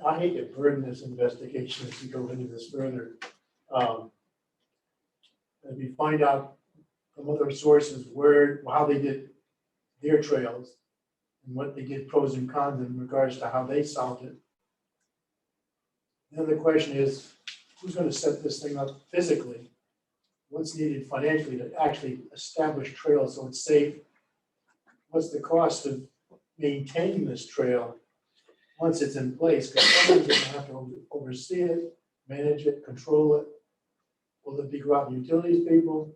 I hate to burden this investigation as we go into this further. If we find out from other sources how they did their trails and what they did pros and cons in regards to how they solved it. Then the question is, who's going to set this thing up physically? What's needed financially to actually establish trails so it's safe? What's the cost of maintaining this trail once it's in place? Because someone's going to have to oversee it, manage it, control it. Will it be Groton Utilities people?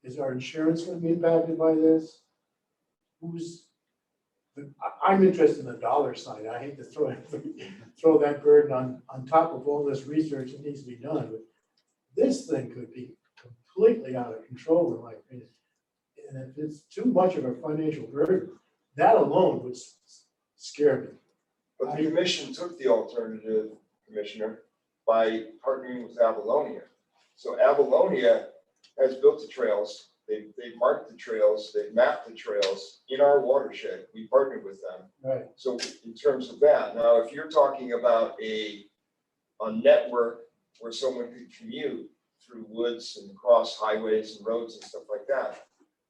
Is our insurance going to be impacted by this? I'm interested in the dollar sign. I hate to throw that burden on top of all this research that needs to be done, but this thing could be completely out of control in my opinion. And if it's too much of a financial burden, that alone would scare me. But the commission took the alternative, Commissioner, by partnering with Avalonia. So Avalonia has built the trails, they've marked the trails, they've mapped the trails in our watershed. We partnered with them. Right. So in terms of that, now if you're talking about a network where someone could commute through woods and cross highways and roads and stuff like that,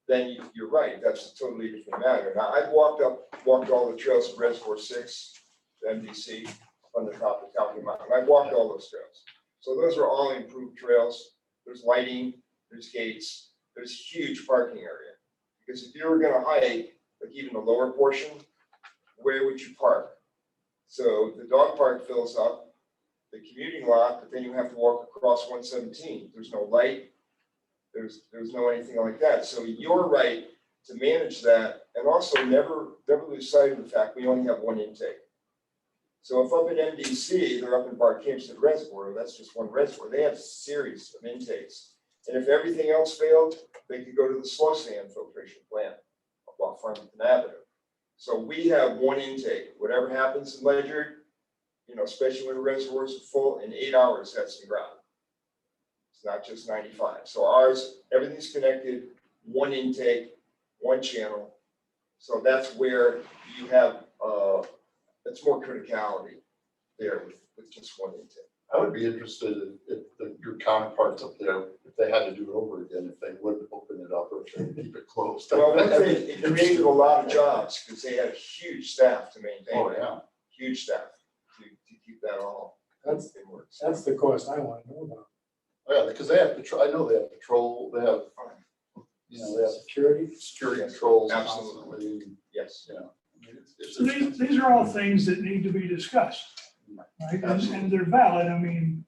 then you're right, that's a totally different matter. Now, I've walked all the trails of Reservoir 6, the MDC, on the top of Talking Mountain. I've walked all those trails. So those are all improved trails. There's lighting, there's gates, there's huge parking area. Because if you were gonna hike, like even the lower portion, where would you park? So the dog park fills up, the commuting lot, but then you have to walk across 117. There's no light, there's no anything like that. So you're right to manage that, and also never lose sight of the fact we only have one intake. So if up at MDC, they're up in Barkhamsted Reservoir, that's just one reservoir. They have a series of intakes. And if everything else failed, they could go to the slow sand filtration plant up off Farmington Avenue. So we have one intake. Whatever happens in Ledyard, especially when the reservoirs are full, in 8 hours, that's in ground. It's not just 95. So ours, everything's connected, one intake, one channel. So that's where you have, it's more criticality there with just one intake. I would be interested if your counterparts up there, if they had to do it over again, if they would open it up or if they keep it closed. Well, it created a lot of jobs because they had a huge staff to maintain. Oh, it. yeah. Huge staff to keep that all. That's the cost I want to know about. Oh, yeah, because they have patrol, I know they have patrol, they have, they have security controls. Absolutely. Constantly. Yes. Yeah. I mean, it's So these are all things that need to be discussed, right? And they're valid. I mean,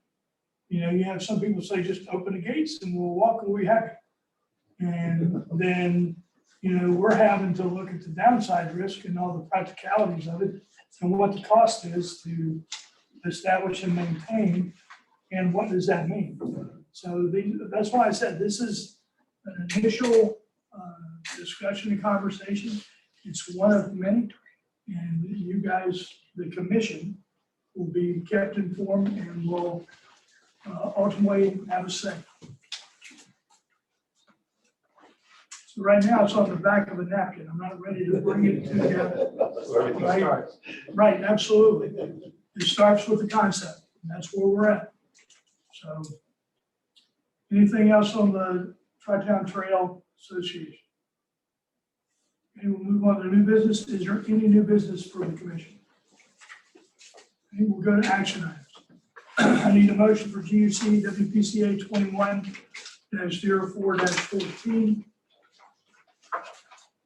you have some people say just open the gates and we'll walk and we'll be happy. And then, we're having to look at the downside risk and all the practicalities of it and what the cost is to establish and maintain, and what does that mean? So that's why I said this is an initial discussion and conversation. It's one of many, and you guys, the commission, will be kept informed and will ultimately have a say. So right now, it's on the back of a napkin. I'm not ready to bring it to right, absolutely. It starts with the concept, and that's where we're at. So anything else on the Tri-Town Trail Association? Okay, we'll move on to new business. Is there any new business for the commission? Okay, we'll go to action items. I need a motion for GUC WPCA 21-04-14.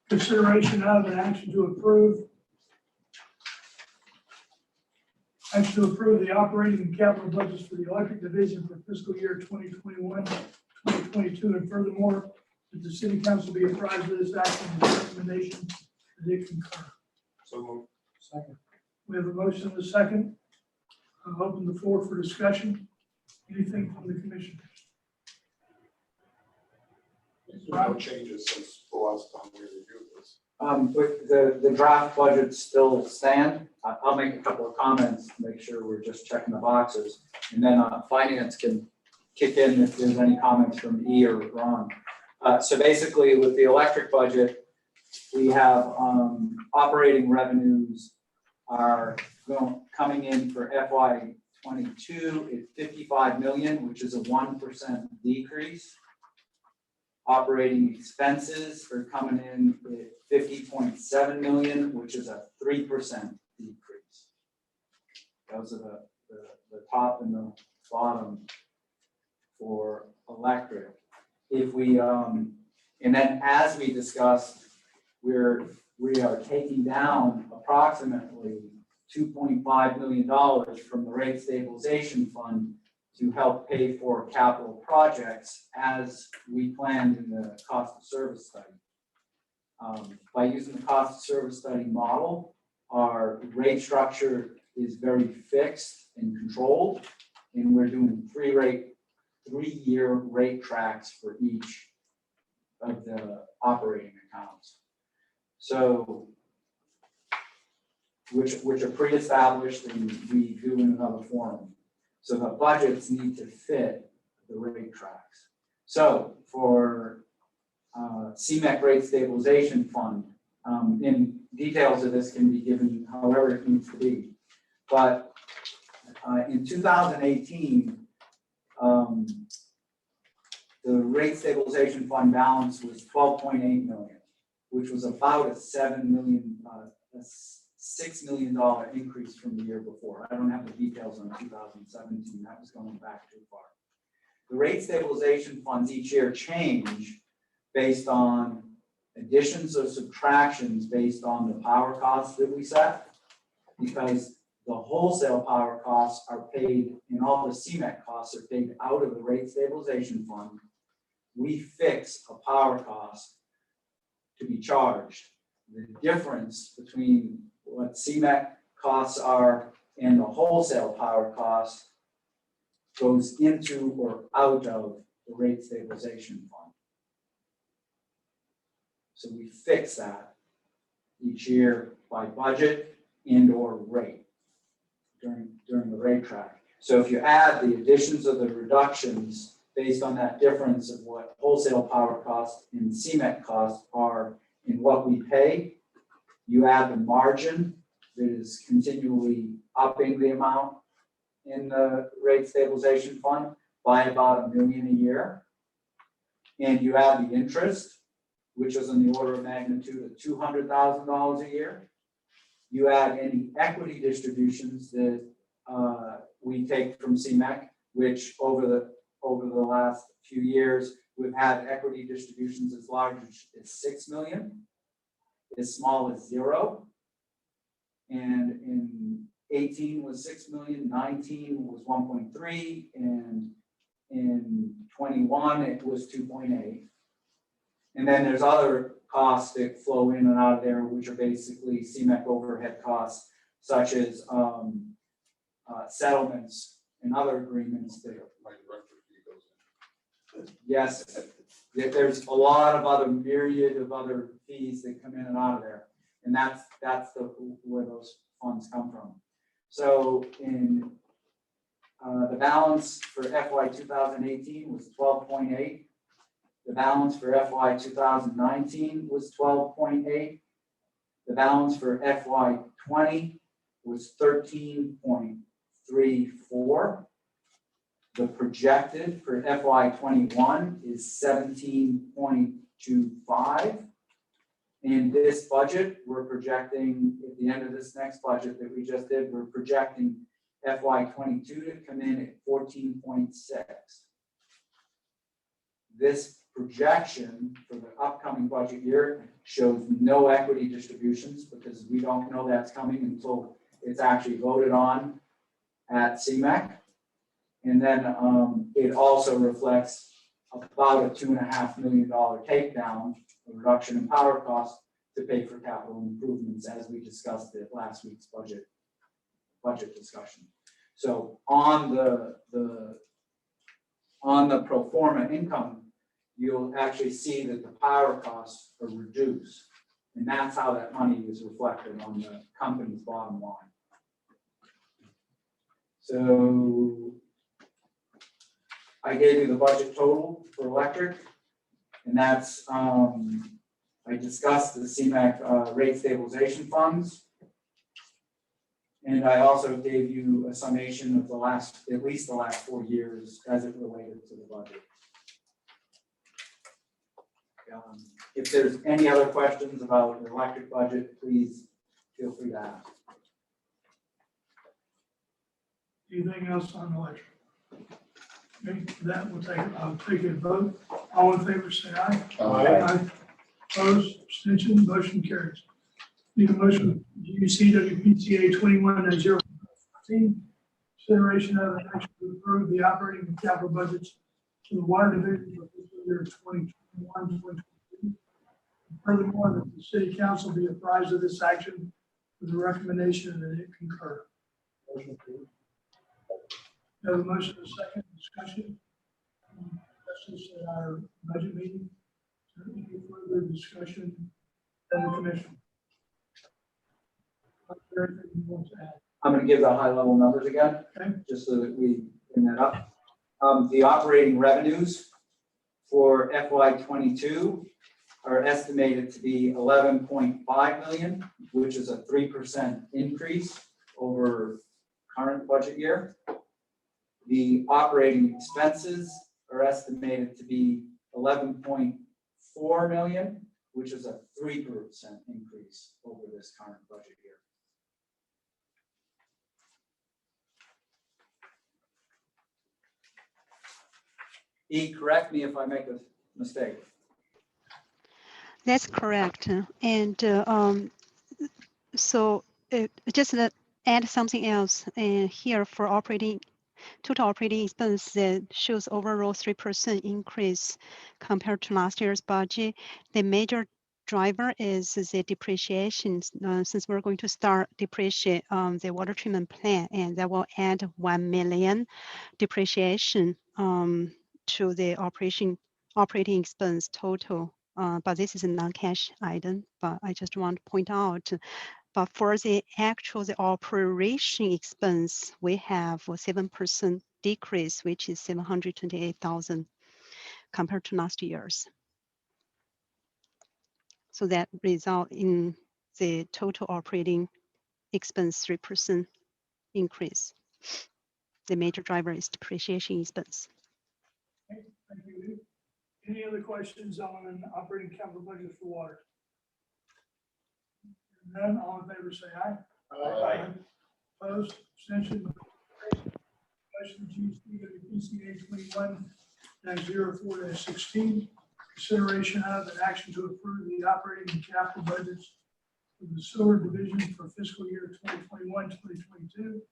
Consideration of an action to approve. Action to approve the operating and capital budgets for the electric division for fiscal year 2021, 2022, and furthermore, that the city council be apprised of this action and recommendation that they concur. So moved. Second. We have a motion and a second. I'll open the floor for discussion. Anything from the commission? There's no changes since the last time we reviewed this. With the draft budget still stand. I'll make a couple of comments to make sure we're just checking the boxes. And then finance can kick in if there's any comments from E or Ron. So basically with the electric budget, we have operating revenues are coming in for FY22 at 55 million, which is a 1% decrease. Operating expenses are coming in at 50.7 million, which is a 3% decrease. Those are the top and the bottom for electric. If we and then as we discussed, we are taking down approximately $2.5 million from the rate stabilization fund to help pay for capital projects as we planned in the cost of service study. By using the cost of service study model, our rate structure is very fixed and controlled. And we're doing 3-year rate tracks for each of the operating accounts. So, which are pre-established and we do in another forum. So the budgets need to fit the rate tracks. So for Cmec rate stabilization fund, and details of this can be given however it needs to be. But in 2018, the rate stabilization fund balance was 12.8 million, which was about a $6 million increase from the year before. I don't have the details on 2017. That was going back too far. The rate stabilization funds each year change based on additions or subtractions based on the power costs that we set, because the wholesale power costs are paid and all the Cmec costs are paid out of the rate stabilization fund. We fix a power cost to be charged. The difference between what Cmec costs are and the wholesale power cost goes into or out of the rate stabilization fund. So we fix that each year by budget and or rate during the rate track. So if you add the additions of the reductions based on that difference of what wholesale power costs and Cmec costs are in what we pay, you add the margin that is continually upping the amount in the rate stabilization fund by about $1 million a year. And you add the interest, which is in the order of magnitude of $200,000 a year. You add any equity distributions that we take from Cmec, which over the last few years, we've had equity distributions as large as 6 million, as small as 0. And in 18 was 6 million, 19 was 1.3, and in 21 it was 2.8. And then there's other costs that flow in and out of there, which are basically Cmec overhead costs, such as settlements and other agreements that My director fee goes in. yes, there's a lot of other myriad of other fees that come in and out of there. And that's where those funds come from. So in the balance for FY 2018 was 12.8. The balance for FY 2019 was 12.8. The balance for FY 20 was 13.34. The projected for FY 21 is 17.25. In this budget, we're projecting at the end of this next budget that we just did, we're projecting FY 22 to come in at 14.6. This projection for the upcoming budget year shows no equity distributions because we don't know that's coming until it's actually voted on at Cmec. And then it also reflects about a $2.5 million takedown, a reduction in power costs to pay for capital improvements, as we discussed at last week's budget discussion. So on the pro forma income, you'll actually see that the power costs are reduced. And that's how that money is reflected on the company's bottom line. So I gave you the budget total for electric, and that's, I discussed the Cmec rate stabilization funds. And I also gave you a summation of at least the last 4 years as it related to the budget. If there's any other questions about the electric budget, please feel free to ask. Anything else on electric? Okay, for that, I'll take a vote. All in favor, say aye. Aye. Opposed, abstention, motion carries. Need a motion, WPCA 21-014, consideration of an action to approve the operating and capital budgets for the water division for fiscal year 2021-2022. Furthermore, that the city council be apprised of this action with the recommendation that it concur. Motion approved. We have a motion and a second discussion. That's just at our budget meeting. Is there any further discussion in the commission? Is there anything you want to add? I'm gonna give the high level numbers again, Okay. just so that we bring that up. The operating revenues for FY '22 are estimated to be 11.5 million, which is a 3% increase over current budget year. The operating expenses are estimated to be 11.4 million, which is a 3% increase over this current budget year. E, correct me if I make a mistake. That's correct. And so just to add something else here for total operating expense that shows overall 3% increase compared to last year's budget. The major driver is the depreciation, since we're going to start depreciate the water treatment plant, and that will add 1 million depreciation to the operating expense total. But this is a non-cash item, but I just want to point out. But for the operation expense, we have a 7% decrease, which is 728,000 compared to last year's. So that result in the total operating expense 3% increase. The major driver is depreciation expense. Okay, thank you, Lee. Any other questions on an operating capital budget for water? None, all in favor say aye. Aye. Opposed, abstention. Motion WPCA 21-04-16. Consideration of an action to approve the operating and capital budgets for the sewer division for fiscal year 2021-2022.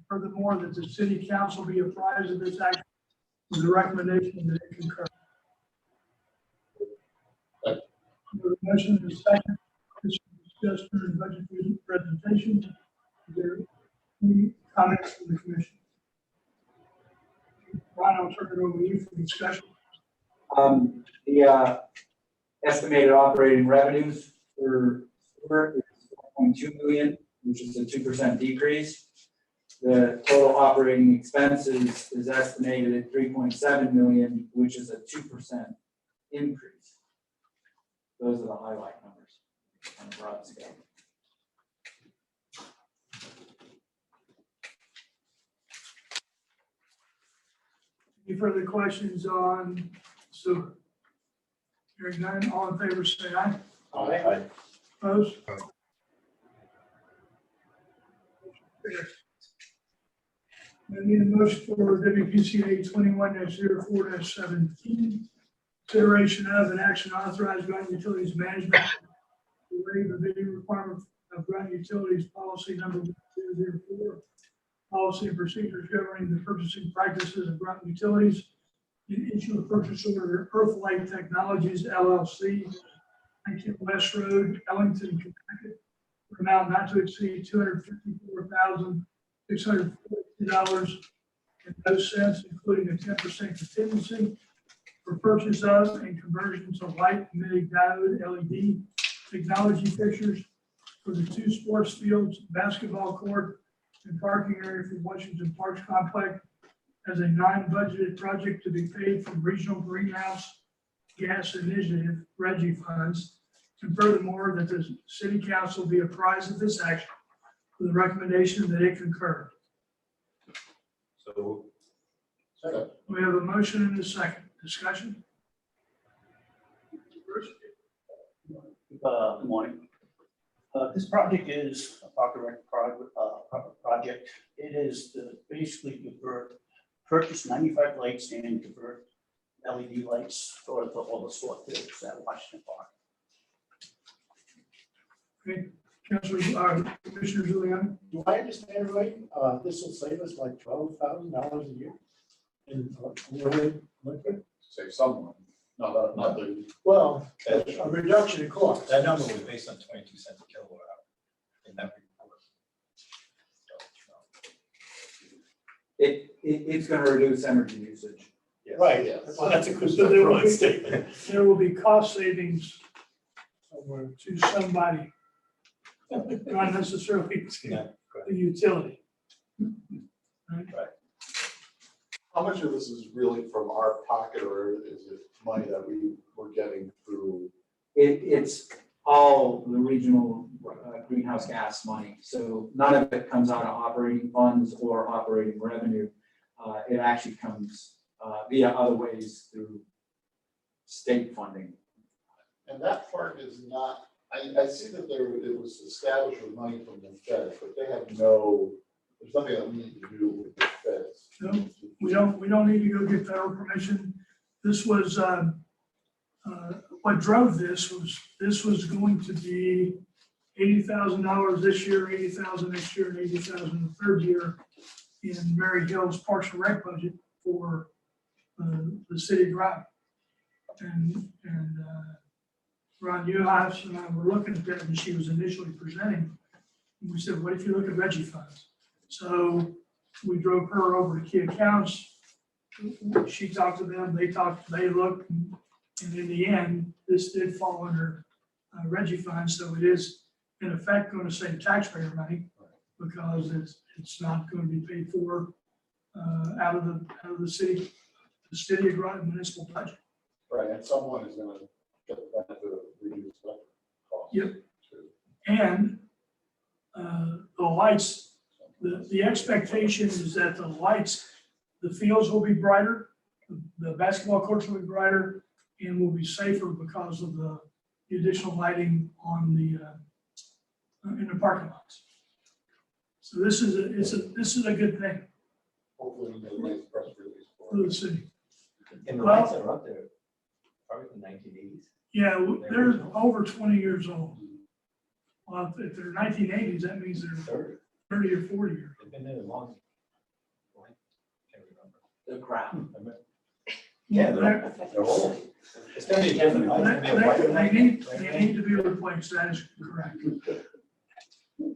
Furthermore, that the city council be apprised of this action with the recommendation that it concur. The motion is second. This is discussed during budget presentation. Is there any comments from the commission? Ron, I'll turn it over to you for discussion. The estimated operating revenues for sewer is 4.2 million, which is a 2% decrease. The total operating expenses is estimated at 3.7 million, which is a 2% increase. Those are the highlight numbers on a broad scale. Any further questions on sewer? Hearing none, all in favor say aye. Aye. Opposed? I need a motion for WPCA 21-04-17. Consideration of an action authorized Groton Utilities Management to waive the bidding requirement of Groton Utilities Policy Number 204, policy and procedures governing the purchasing practices of Groton Utilities, and issue a purchase order to Earthlight Technologies LLC, 19 West Road, Ellington, Connecticut, for an amount not to exceed $254,642.02, including a 10% contingency for purchase of and conversion to light emitting diode LED technology fixtures for the 2 sports fields, basketball court, and parking area for Washington Parks Complex as a non-budgeted project to be paid from Regional Greenhouse Gas Initiative RGGI funds. And furthermore, that the city council be apprised of this action with the recommendation that it concur. So. We have a motion and a second. Discussion? Good morning. This project is a park and rec project. It is to basically purchase 95 lights and convert LED lights for all the sport fields at Washington Park. Okay, Councilor, Commissioner Giuliani. Do I understand right? This will save us like $12,000 a year in liquid? Save someone. Not the, Well, That a reduction in cost. that number was based on 22 cents a kilowatt hour in that report. It's gonna reduce energy usage. Yes. Right, Yes. well, that's a good So there will be- statement. There will be cost savings somewhere to somebody, not necessarily to Yeah, the utility. how much of this is really from our pocket, or is it money that we were getting through? It's all the regional greenhouse gas money. So none of it comes out of operating funds or operating revenue. It actually comes via other ways through state funding. And that part is not, I see that it was established with money from the feds, but they have there's nothing that we need to do with the feds. No, we don't need to go get federal permission. This was, what drove this was going to be $80,000 this year, $80,000 next year, and $80,000 the third year in Mary Hill's Parks and Rec budget for the city of Groton. And Ron Newhouse and I were looking at that, and she was initially presenting. And we said, what if you look at Reggie funds? So we drove her over to key accounts. She talked to them, they looked, and in the end, this did fall under Reggie funds, so it is in effect going to save taxpayer money because it's not going to be paid for out of the city of Groton municipal budget. Right, and someone is gonna get the benefit of reduced electric costs. Yep. too. And the lights, the expectation is that the lights, the fields will be brighter, the basketball courts will be brighter, and will be safer because of the additional lighting on in the parking lots. So this is a good thing Hopefully we get a nice press release for for it. the city. And the Well- lights that are up there, probably from 1980s. Yeah, they're over 20 years old. Well, if they're 1980s, that means they're 30 or 40 years. They've been there long. Can't remember. The crown. Yeah, They're- they're old. It's gonna be a different. It's gonna be a white They light. need to be replaced, that is correct.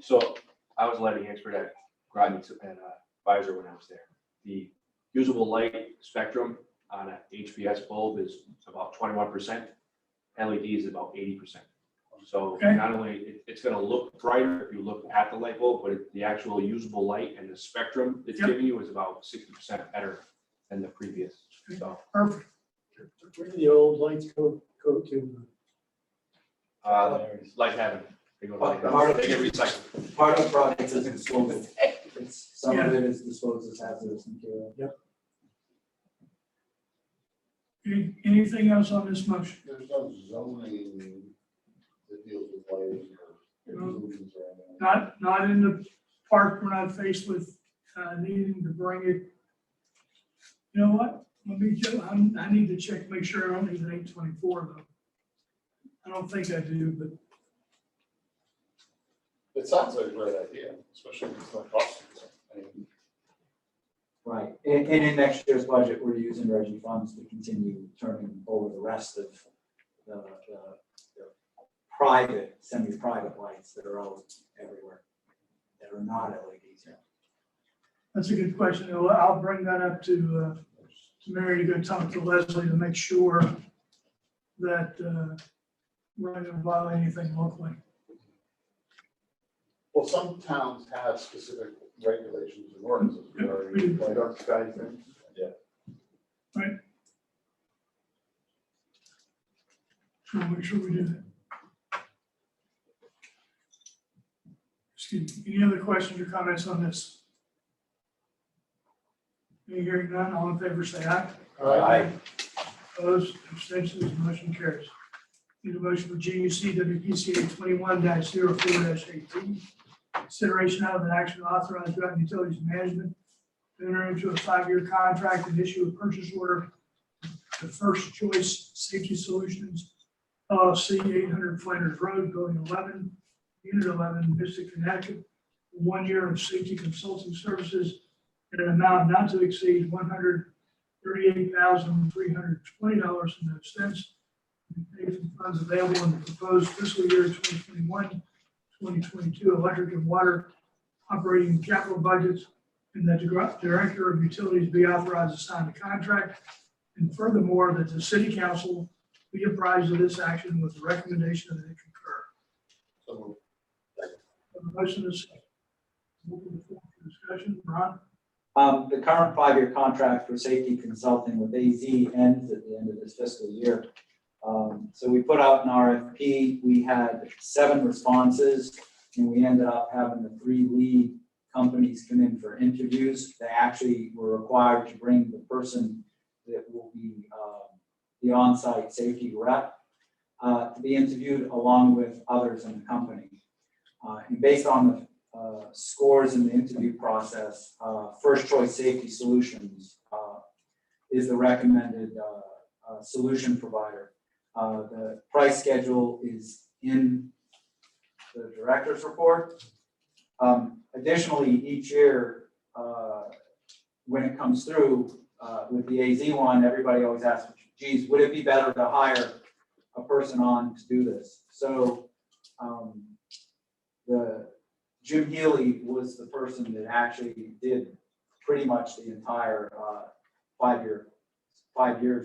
So I was a lighting expert at Groton and Pfizer when I was there. The usable light spectrum on a HPS bulb is about 21%. LED is about 80%. So Okay. not only it's gonna look brighter if you look at the light bulb, but the actual usable light and the spectrum it's Yep. giving you is about 60% better than the previous. So Perfect. Where do the old lights go to? light heaven. They go to light Part heaven. of- They get recycled. Part of the project is disposal. Some of it is disposed as hazardous material. Anything else on this motion? There's no zoning that deals with lighting or illusions or anything. Not in the park, we're not faced with needing to bring it. You know what? I need to check, make sure I don't need an 824 though. I don't think I do, but It sounds like a great idea, especially if it's not costing us anything. Right, and in next year's budget, we're using Reggie funds to continue turning over the rest of the private, semi-private lights that are out everywhere, that are not LEDs. that's a good question. I'll bring that up to Mary to go talk to Leslie to make sure that we're not gonna violate anything locally. Well, some towns have specific regulations and ordinances we do. regarding like dark sky things. So make sure we do that. Excuse me, any other questions or comments on this? Any hearing none, all in favor say aye. Aye. Opposed, abstentions, motion carries. Need a motion for GUC WPCA 21-04-18. Consideration out of an action to authorize Groton Utilities Management to enter into a 5-year contract and issue a purchase order to First Choice Safety Solutions LLC, 800 Flanders Road, Building 11, Unit 11, Mystic, Connecticut. 1 year of safety consulting services at an amount not to exceed $139,900 $38,320.00 paid from funds available in the proposed fiscal year 2021-2022 electric and water operating capital budgets, and that the Director of Utilities be authorized to sign the contract. And furthermore, that the City Council be apprised of this action with the recommendation that it concur. So moved. Have a motion is second. Open the floor for discussion. Ron? The current 5-year contract for safety consulting with AZ ends at the end of this fiscal year. So we put out an RFP. We had 7 responses, and we ended up having the 3 lead companies come in for interviews. They actually were required to bring the person that will be the on-site safety rep to be interviewed along with others in the company. And based on the scores in the interview process, First Choice Safety Solutions is the recommended solution provider. The price schedule is in the director's report. Additionally, each year, when it comes through with the AZ one, everybody always asks, geez, would it be better to hire a person on to do this? So Jim Healy was the person that actually did pretty much the entire 5 years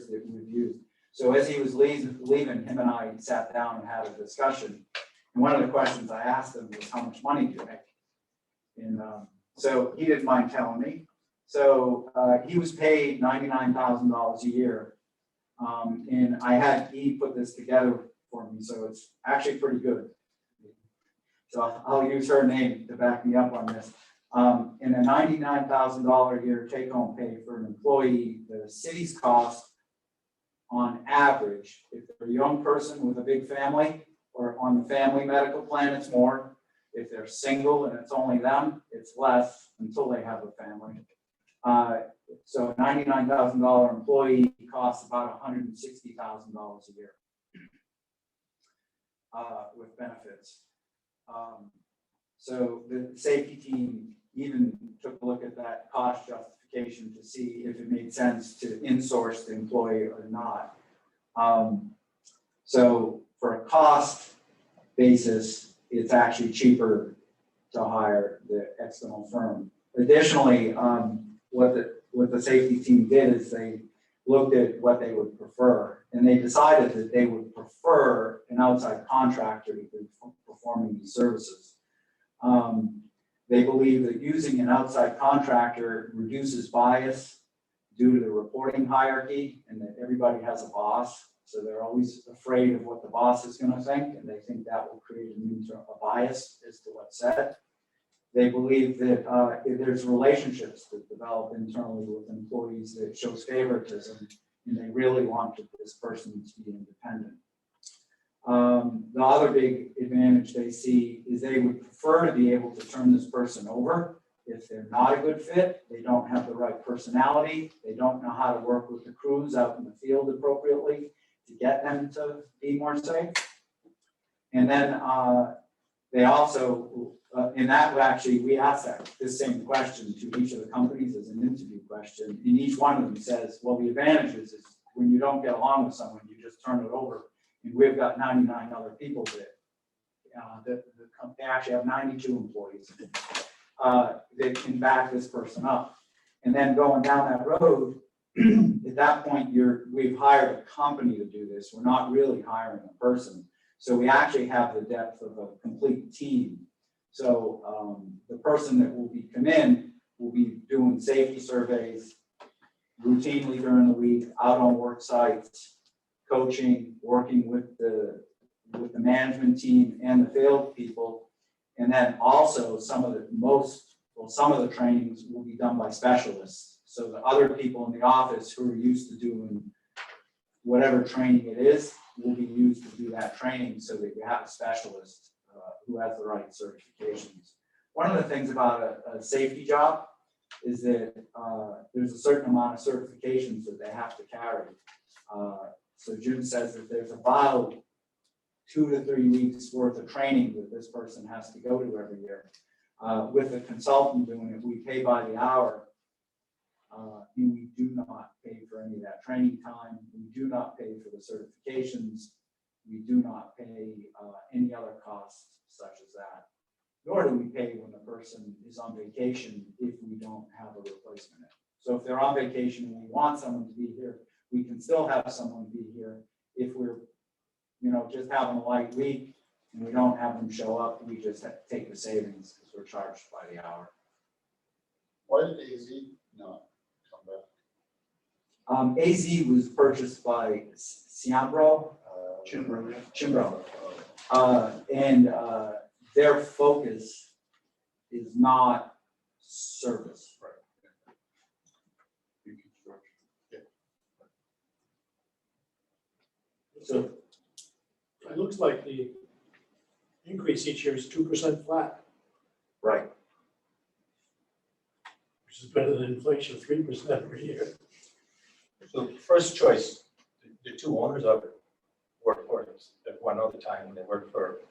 that we've used. So as he was leaving, him and I sat down and had a discussion. And one of the questions I asked him was, how much money do you make? And so he didn't mind telling me. So he was paid $99,000 a year. And he put this together for me. So it's actually pretty good. So I'll use her name to back me up on this. In a $99,000 a year take-home pay for an employee, the city's cost on average, if they're a young person with a big family or on the family medical plan, it's more. If they're single and it's only them, it's less until they have a family. So a $99,000 employee costs about $160,000 a year with benefits. So the safety team even took a look at that cost justification to see if it made sense to insource the employee or not. So for a cost basis, it's actually cheaper to hire the external firm. Additionally, what the safety team did is they looked at what they would prefer, and they decided that they would prefer an outside contractor to be performing these services. They believe that using an outside contractor reduces bias due to the reporting hierarchy, and that everybody has a boss. So they're always afraid of what the boss is going to think, and they think that will create a bias as to what's said. They believe that if there's relationships that develop internally with employees that shows favoritism, and they really want this person to be independent. The other big advantage they see is they would prefer to be able to turn this person over if they're not a good fit, they don't have the right personality, they don't know how to work with the crews out in the field appropriately to get them to be more safe. And then they also, and that actually, we asked this same question to each of the companies as an interview question, and each one of them says, well, the advantage is when you don't get along with someone, you just turn it over. And we've got 99 other people that they actually have 92 employees that can back this person up. And then going down that road, at that point, we've hired a company to do this. We're not really hiring a person. So we actually have the depth of a complete team. So the person that will be come in will be doing safety surveys routinely during the week, out on work sites, coaching, working with the management team and the field people. And then also some of the trainings will be done by specialists. So the other people in the office who are used to doing whatever training it is will be used to do that training so that you have a specialist who has the right certifications. One of the things about a safety job is that there's a certain amount of certifications that they have to carry. So Jim says that there's about 2 to 3 weeks worth of training that this person has to go to every year. With a consultant doing it, we pay by the hour. And we do not pay for any of that training time. We do not pay for the certifications. We do not pay any other costs such as that. Nor do we pay when the person is on vacation if we don't have a replacement. So if they're on vacation and we want someone to be here, we can still have someone be here. If we're, just having a light week and we don't have them show up, we just have to take the savings because we're charged by the hour. Why did AZ not come back? AZ was purchased by Ciambro, Chimbro. And their focus is not service. Right. New construction. Yeah. So It looks like the increase each year is 2% flat, right. which is better than inflation, 3% every year. So first choice, the two owners of it worked for one other time when they worked for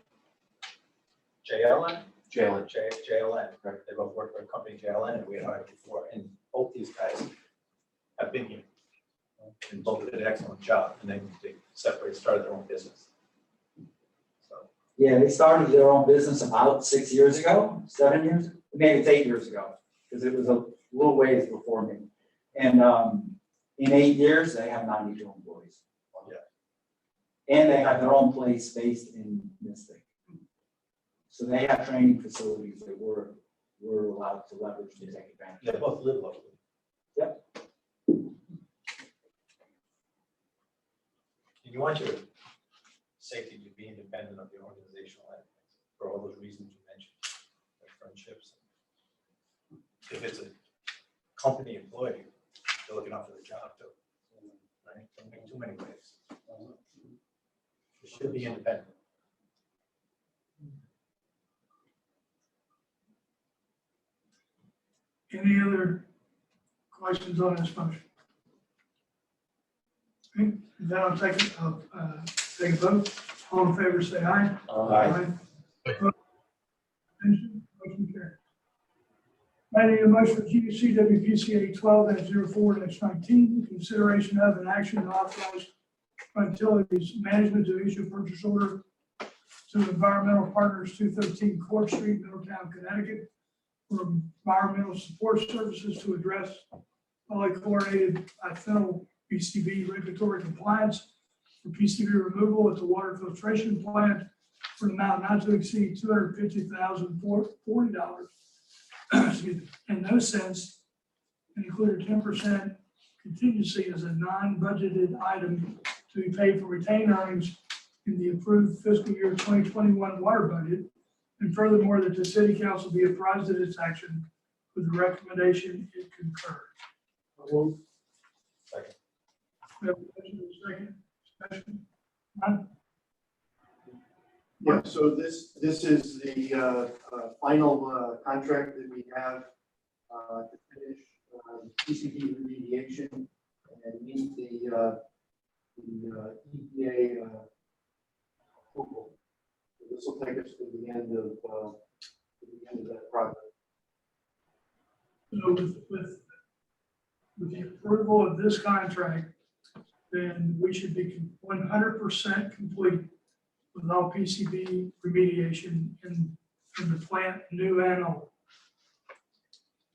JLN. JLN. They both worked for a company, JLN, and we had hired before, and both these guys have been here. And both did an excellent job, and then they started their own business. So, Yeah, they started their own business about 6 years ago, 7 years, maybe it's 8 years ago, because it was a little ways before me. And in 8 years, they have 92 employees. Yeah. And they have their own place based in Mystic. So they have training facilities that we're allowed to leverage to take advantage they of. both live locally. Yep. And you want your safety to be independent of the organizational elements for all those reasons you mentioned, like friendships. If it's a company employee, they're looking out for the job too. Right? Don't make too many waves. It should be independent. Any other questions on this motion? Okay, then I'll take a vote. All in favor, say aye. Aye. Abstention? Motion carries. I need a motion for GUC WPCA 12-04-19, consideration of an action to authorize utilities management to issue purchase order to Environmental Partners 213 Court Street, Middletown, Connecticut, for environmental support services to address polychlorinated biphenyl PCB regulatory compliance for PCB removal at the water filtration plant for an amount not to exceed $250,040. Excuse me. In no sense, and include a 10% contingency as a non-budgeted item to be paid for retained earnings in the approved fiscal year 2021 water budget. And furthermore, that the city council be apprised of its action with the recommendation it concurs. Second. We have a motion and a second. Discussion? None? Yeah, so this is the final contract that we have to finish PCB remediation and meet the EPA approval. So this will take us to the end of that project. So with the approval of this contract, then we should be 100% complete with all PCB remediation in the plant, new and old.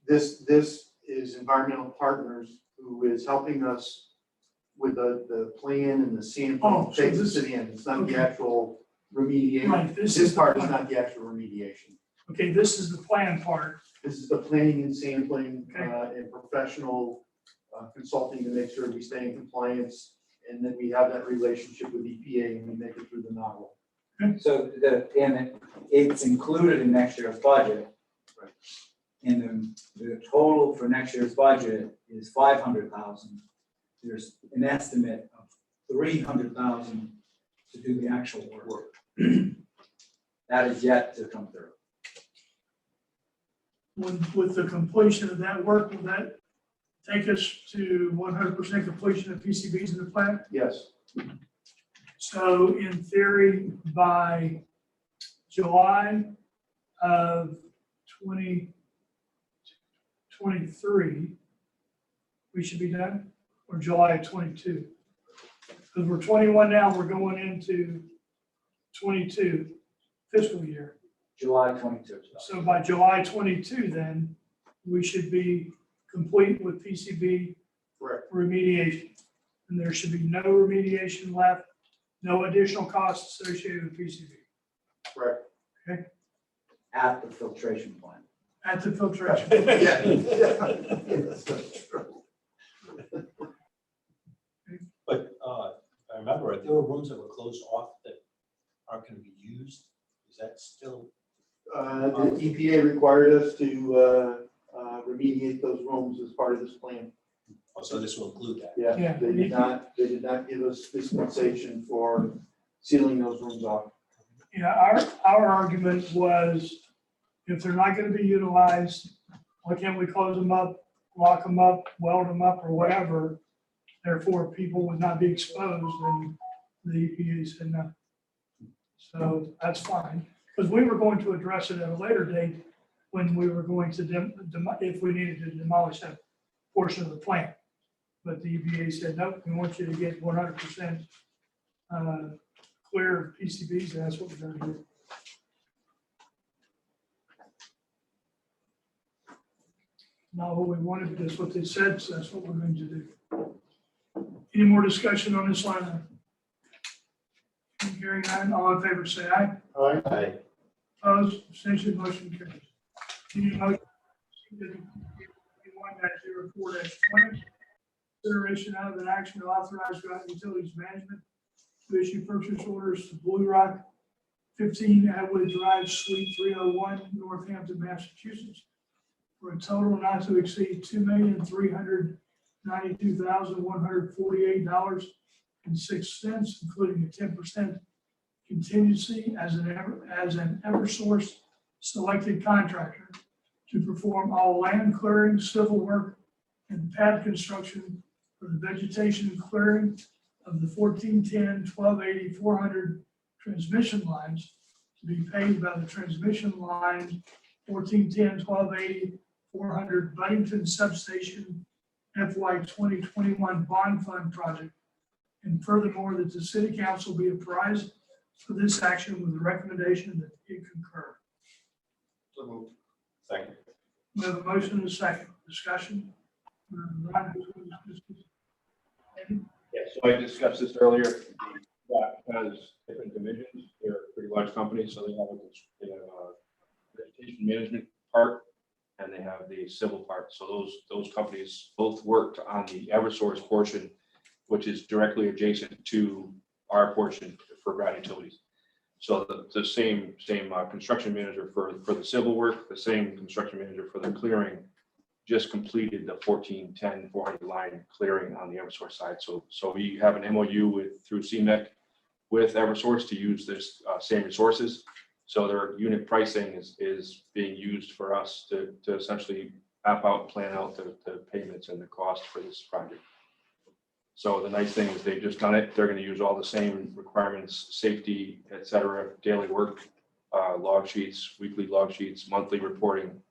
This is Environmental Partners, who is helping us with the plan and the sampling, Oh, so takes us this- to the end. It's not okay. the actual remediation. Right, this This is part the is plan. not the actual remediation. Okay, this is the plan part. This is the planning and sampling Okay. and professional consulting to make sure we stay in compliance and that we have that relationship with EPA and we make it through the novel. So it's included in next year's budget. Right. And the total for next year's budget is 500,000. There's an estimate of 300,000 to do the actual work. That is yet to come through. With the completion of that work, will that take us to 100% completion of PCBs in the plant? Yes, So in theory, by July of 2023, we should be done, or July of 22? Because we're 21 now, we're going into 22 fiscal year. July 22. So by July 22, then, we should be complete with PCB Correct. remediation. And there should be no remediation left, no additional costs associated with PCB Correct. At the filtration plant. at the filtration. Yeah. Yes, that's true. But I remember there were rooms that were closed off that aren't going to be used. Is that still? The EPA required us to remediate those rooms as part of this plan. Oh, so this will include that. Yeah. Yeah, they did not give us dispensation for sealing those rooms off. Yeah, our argument was, if they're not gonna be utilized, why can't we close them up, lock them up, weld them up, or whatever? Therefore, people would not be exposed, and the EPA said no. So that's fine, because we were going to address it at a later date when we were going to, if we needed to demolish that portion of the plant. But the EPA said, nope, we want you to get 100% clear of PCBs, and that's what we're gonna do. Not what we wanted, but that's what they said, so that's what we're going to do. Any more discussion on this line item? Hearing none, all in favor say aye. All right. Aye. Opposed, abstention, motion carries. Need a motion 21-04-20, consideration of an action to authorize Groton Utilities Management to issue purchase orders to Blue Rock, 15 Atwood Drive, Suite 301, Northampton, Massachusetts, for a total not to exceed $2,392,148.06, including a 10% contingency as an Eversource selected contractor to perform all land clearing, civil work, and pad construction for the vegetation clearing of the 1410, 1280, 400 transmission lines to be paid by the transmission line 1410, 1280, 400 Buddington Substation FY 2021 Bond Fund Project. And furthermore, that the city council be apprised for this action with the recommendation that it concur. So moved. Second. We have a motion and a second. Discussion? Ron, Yeah, so I discussed this earlier. That has different divisions. They're a pretty large company, so they have a vegetation management part and they have the civil part. So those companies both worked on the Eversource portion, which is directly adjacent to our portion for Groton Utilities. So the same construction manager for the civil work, the same construction manager for the clearing just completed the 1410 400 line clearing on the Eversource side. So we have an MOU through Cmec with Eversource to use this same resources. So their unit pricing is being used for us to essentially map out and plan out the payments and the cost for this project. So the nice thing is they've just done it. They're going to use all the same requirements, safety, et cetera, daily work, log sheets, weekly log sheets, monthly reporting,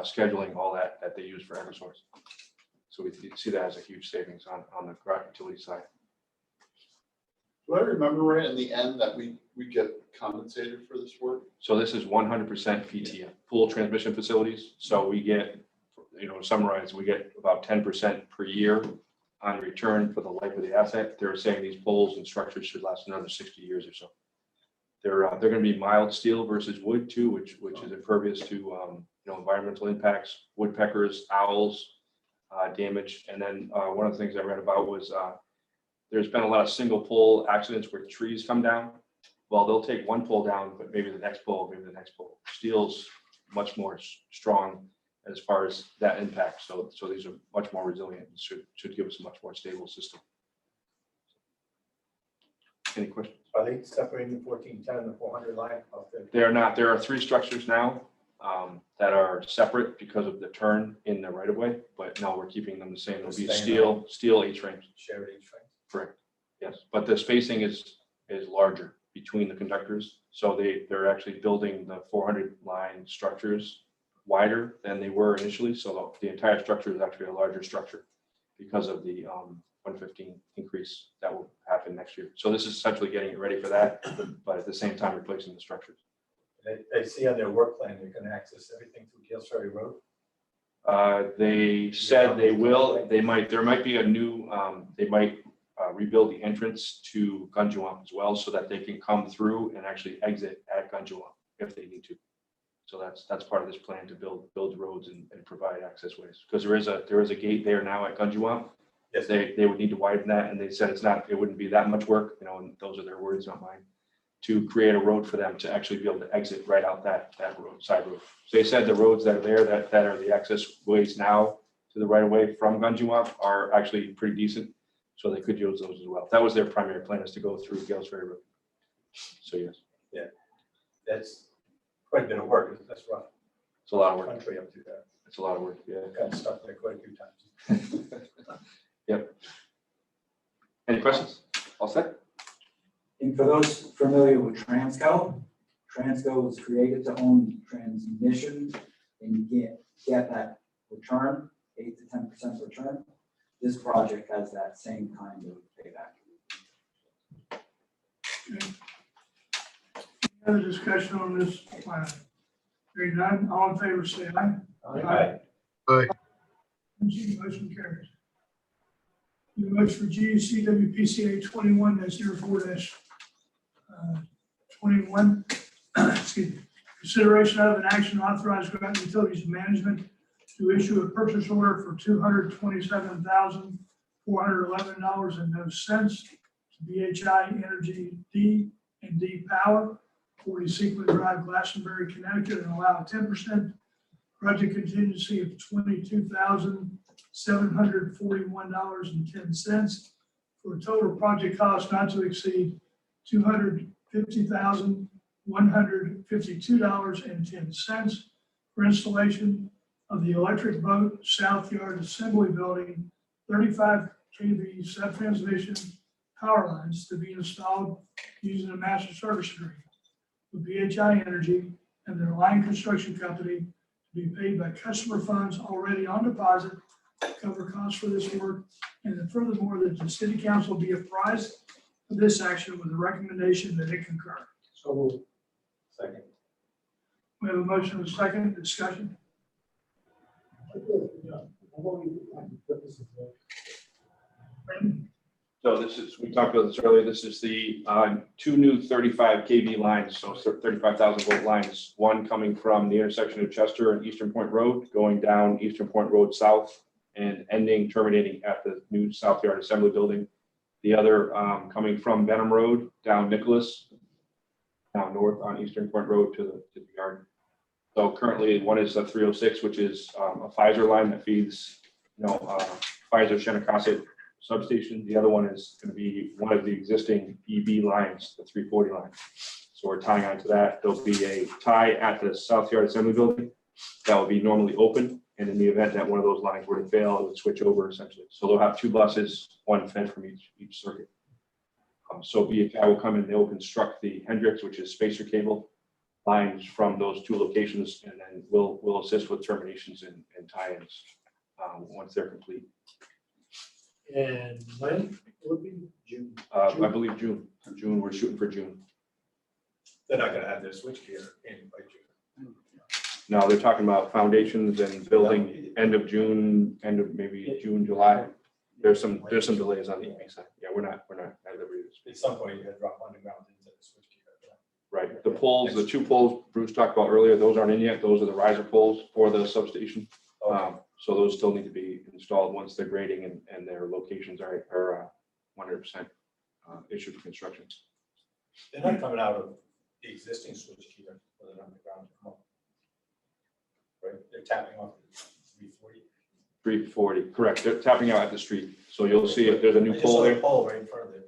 scheduling, all that they use for Eversource. So we see that as a huge savings on the Groton utility side. Do I remember right in the end that we get compensated for this work? So this is 100% PTM, full transmission facilities. So we get, to summarize, we get about 10% per year on return for the life of the asset. They're saying these poles and structures should last another 60 years or so. They're going to be mild steel versus wood too, which is impervious to environmental impacts, woodpeckers, owls, damage. And then one of the things I read about was there's been a lot of single pole accidents where trees come down. Well, they'll take one pole down, but maybe the next pole. Steel's much more strong as far as that impact. So these are much more resilient and should give us a much more stable system. Any questions? Are they separating the 1410 and the 400 line? They are not. There are 3 structures now that are separate because of the turn in the right of way, but no, we're keeping them the same. It'll be steel H-frames. Shared H-frame. Correct. Yes, but the spacing is larger between the conductors. So they're actually building the 400 line structures wider than they were initially. So the entire structure is actually a larger structure. because of the 115 increase that will happen next year. So this is essentially getting it ready for that, but at the same time replacing the structures. They see on their work plan, they're gonna access everything through Gales Ferry Road. They said they will, there might be a new, they might rebuild the entrance to Gunjuam as well, so that they can come through and actually exit at Gunjuam if they need to. So that's part of this plan, to build roads and provide access ways. Because there is a gate there now at Gunjuam. Yes. They would need to widen that, and they said it wouldn't be that much work, and those are their words, not mine, to create a road for them to actually be able to exit right out that road, side road. So they said the roads that are there, that are the access ways now to the right of way from Gunjuam are actually pretty decent. So they could use those as well. That was their primary plan, is to go through Gales Ferry Road. So yes, That's quite a bit of work. That's rough. it's a lot of work. Country up to that. It's a lot of work, yeah. Got stuck there quite a few times. Yep. Any questions? All set? And for those familiar with Transco, Transco was created to own transmission and get that return, 8 to 10% return. This project has that same kind of payback. Any other discussion on this plan? Hearing none, all in favor, say aye. Aye. Motion carries. The motion for GUC WPCA 21-21, excuse me, consideration of an action authorized Groton Utilities Management to issue a purchase order for $227,411.02 to BHI Energy D&D Power, 40 Sequent Drive, Glastonbury, Connecticut, and allow a 10% project contingency of $22,741.10 for a total project cost not to exceed $250,152.10 for installation of the electric boat South Yard Assembly Building 35 kV sub-transmission power lines to be installed using a master service agreement with BHI Energy and their line construction company to be paid by customer funds already on deposit to cover costs for this work. And then furthermore, that the city council be apprised of this action with a recommendation that it concur. So moved. Second. We have a motion and a second discussion. So we talked about this earlier, this is the two new 35 kV lines, so 35,000 volt lines. One coming from the intersection of Chester and Eastern Point Road, going down Eastern Point Road south and terminating at the new South Yard Assembly Building. The other coming from Benham Road down Nicholas, down north on Eastern Point Road to the yard. So currently one is a 306, which is a Pfizer line that feeds, Pfizer Shenecosset substation. The other one is going to be one of the existing EB lines, the 340 line. So we're tying onto that. There'll be a tie at the South Yard Assembly Building that will be normally open. And in the event that one of those lines were to fail, it would switch over essentially. So they'll have two buses, one fed from each circuit. So BHI will come in, they'll construct the Hendrix, which is spacer cable lines from those two locations, and then we'll assist with terminations and tie-ins once they're complete. And when will it be? June? I believe June. We're shooting for June. They're not gonna have their switchgear in by June. No, they're talking about foundations and building end of June, end of maybe June, July. There's some delays on the EP side. Yeah, we're not at liberty to speak. At some point, you're gonna drop underground into the switchgear. Right. The poles, the two poles Bruce talked about earlier, those aren't in yet. Those are the riser poles for the substation. So those still need to be installed once they're grading and their locations are 100% issued for construction. They're not coming out of the existing switchgear with an underground. Right, they're tapping off the 340. 340, correct. They're tapping out at the street. So you'll see if there's a new I just pole saw the there. pole right in front of the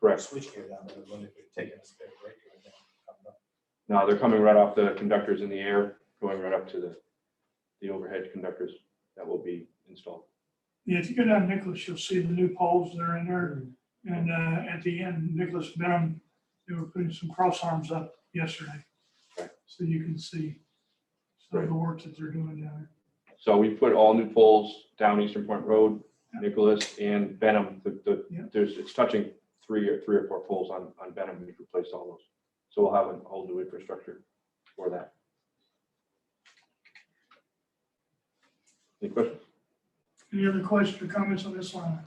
Correct. switchgear down there. When they're taking a spare break right now. Coming up. No, they're coming right off the conductors in the air, going right up to the overhead conductors that will be installed. Yeah, if you go down Nicholas, you'll see the new poles that are in there. And at the end, Nicholas Benham, they were putting some cross arms up yesterday. Right. So you can see some of the work that they're doing down there. So we put all new poles down Eastern Point Road Nicholas and Benham, Yeah. it's touching three or four poles on Benham. We've replaced all those. So we'll have a whole new infrastructure for that. Any questions? Any other questions or comments on this line?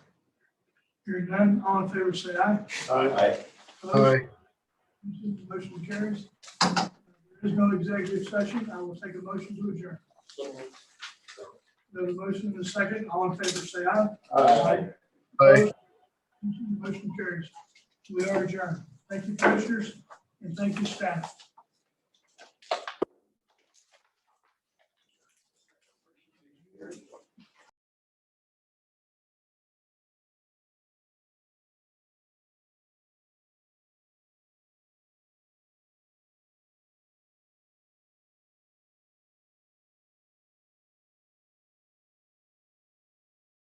Hearing none, all in favor say aye. Aye. Opposed? Motion carries. There is no executive session. I will take a motion to adjourn. There's a motion and a second. All in favor say aye. Aye. Opposed? Motion carries. We are adjourned. Thank you, commissioners, and thank you, staff.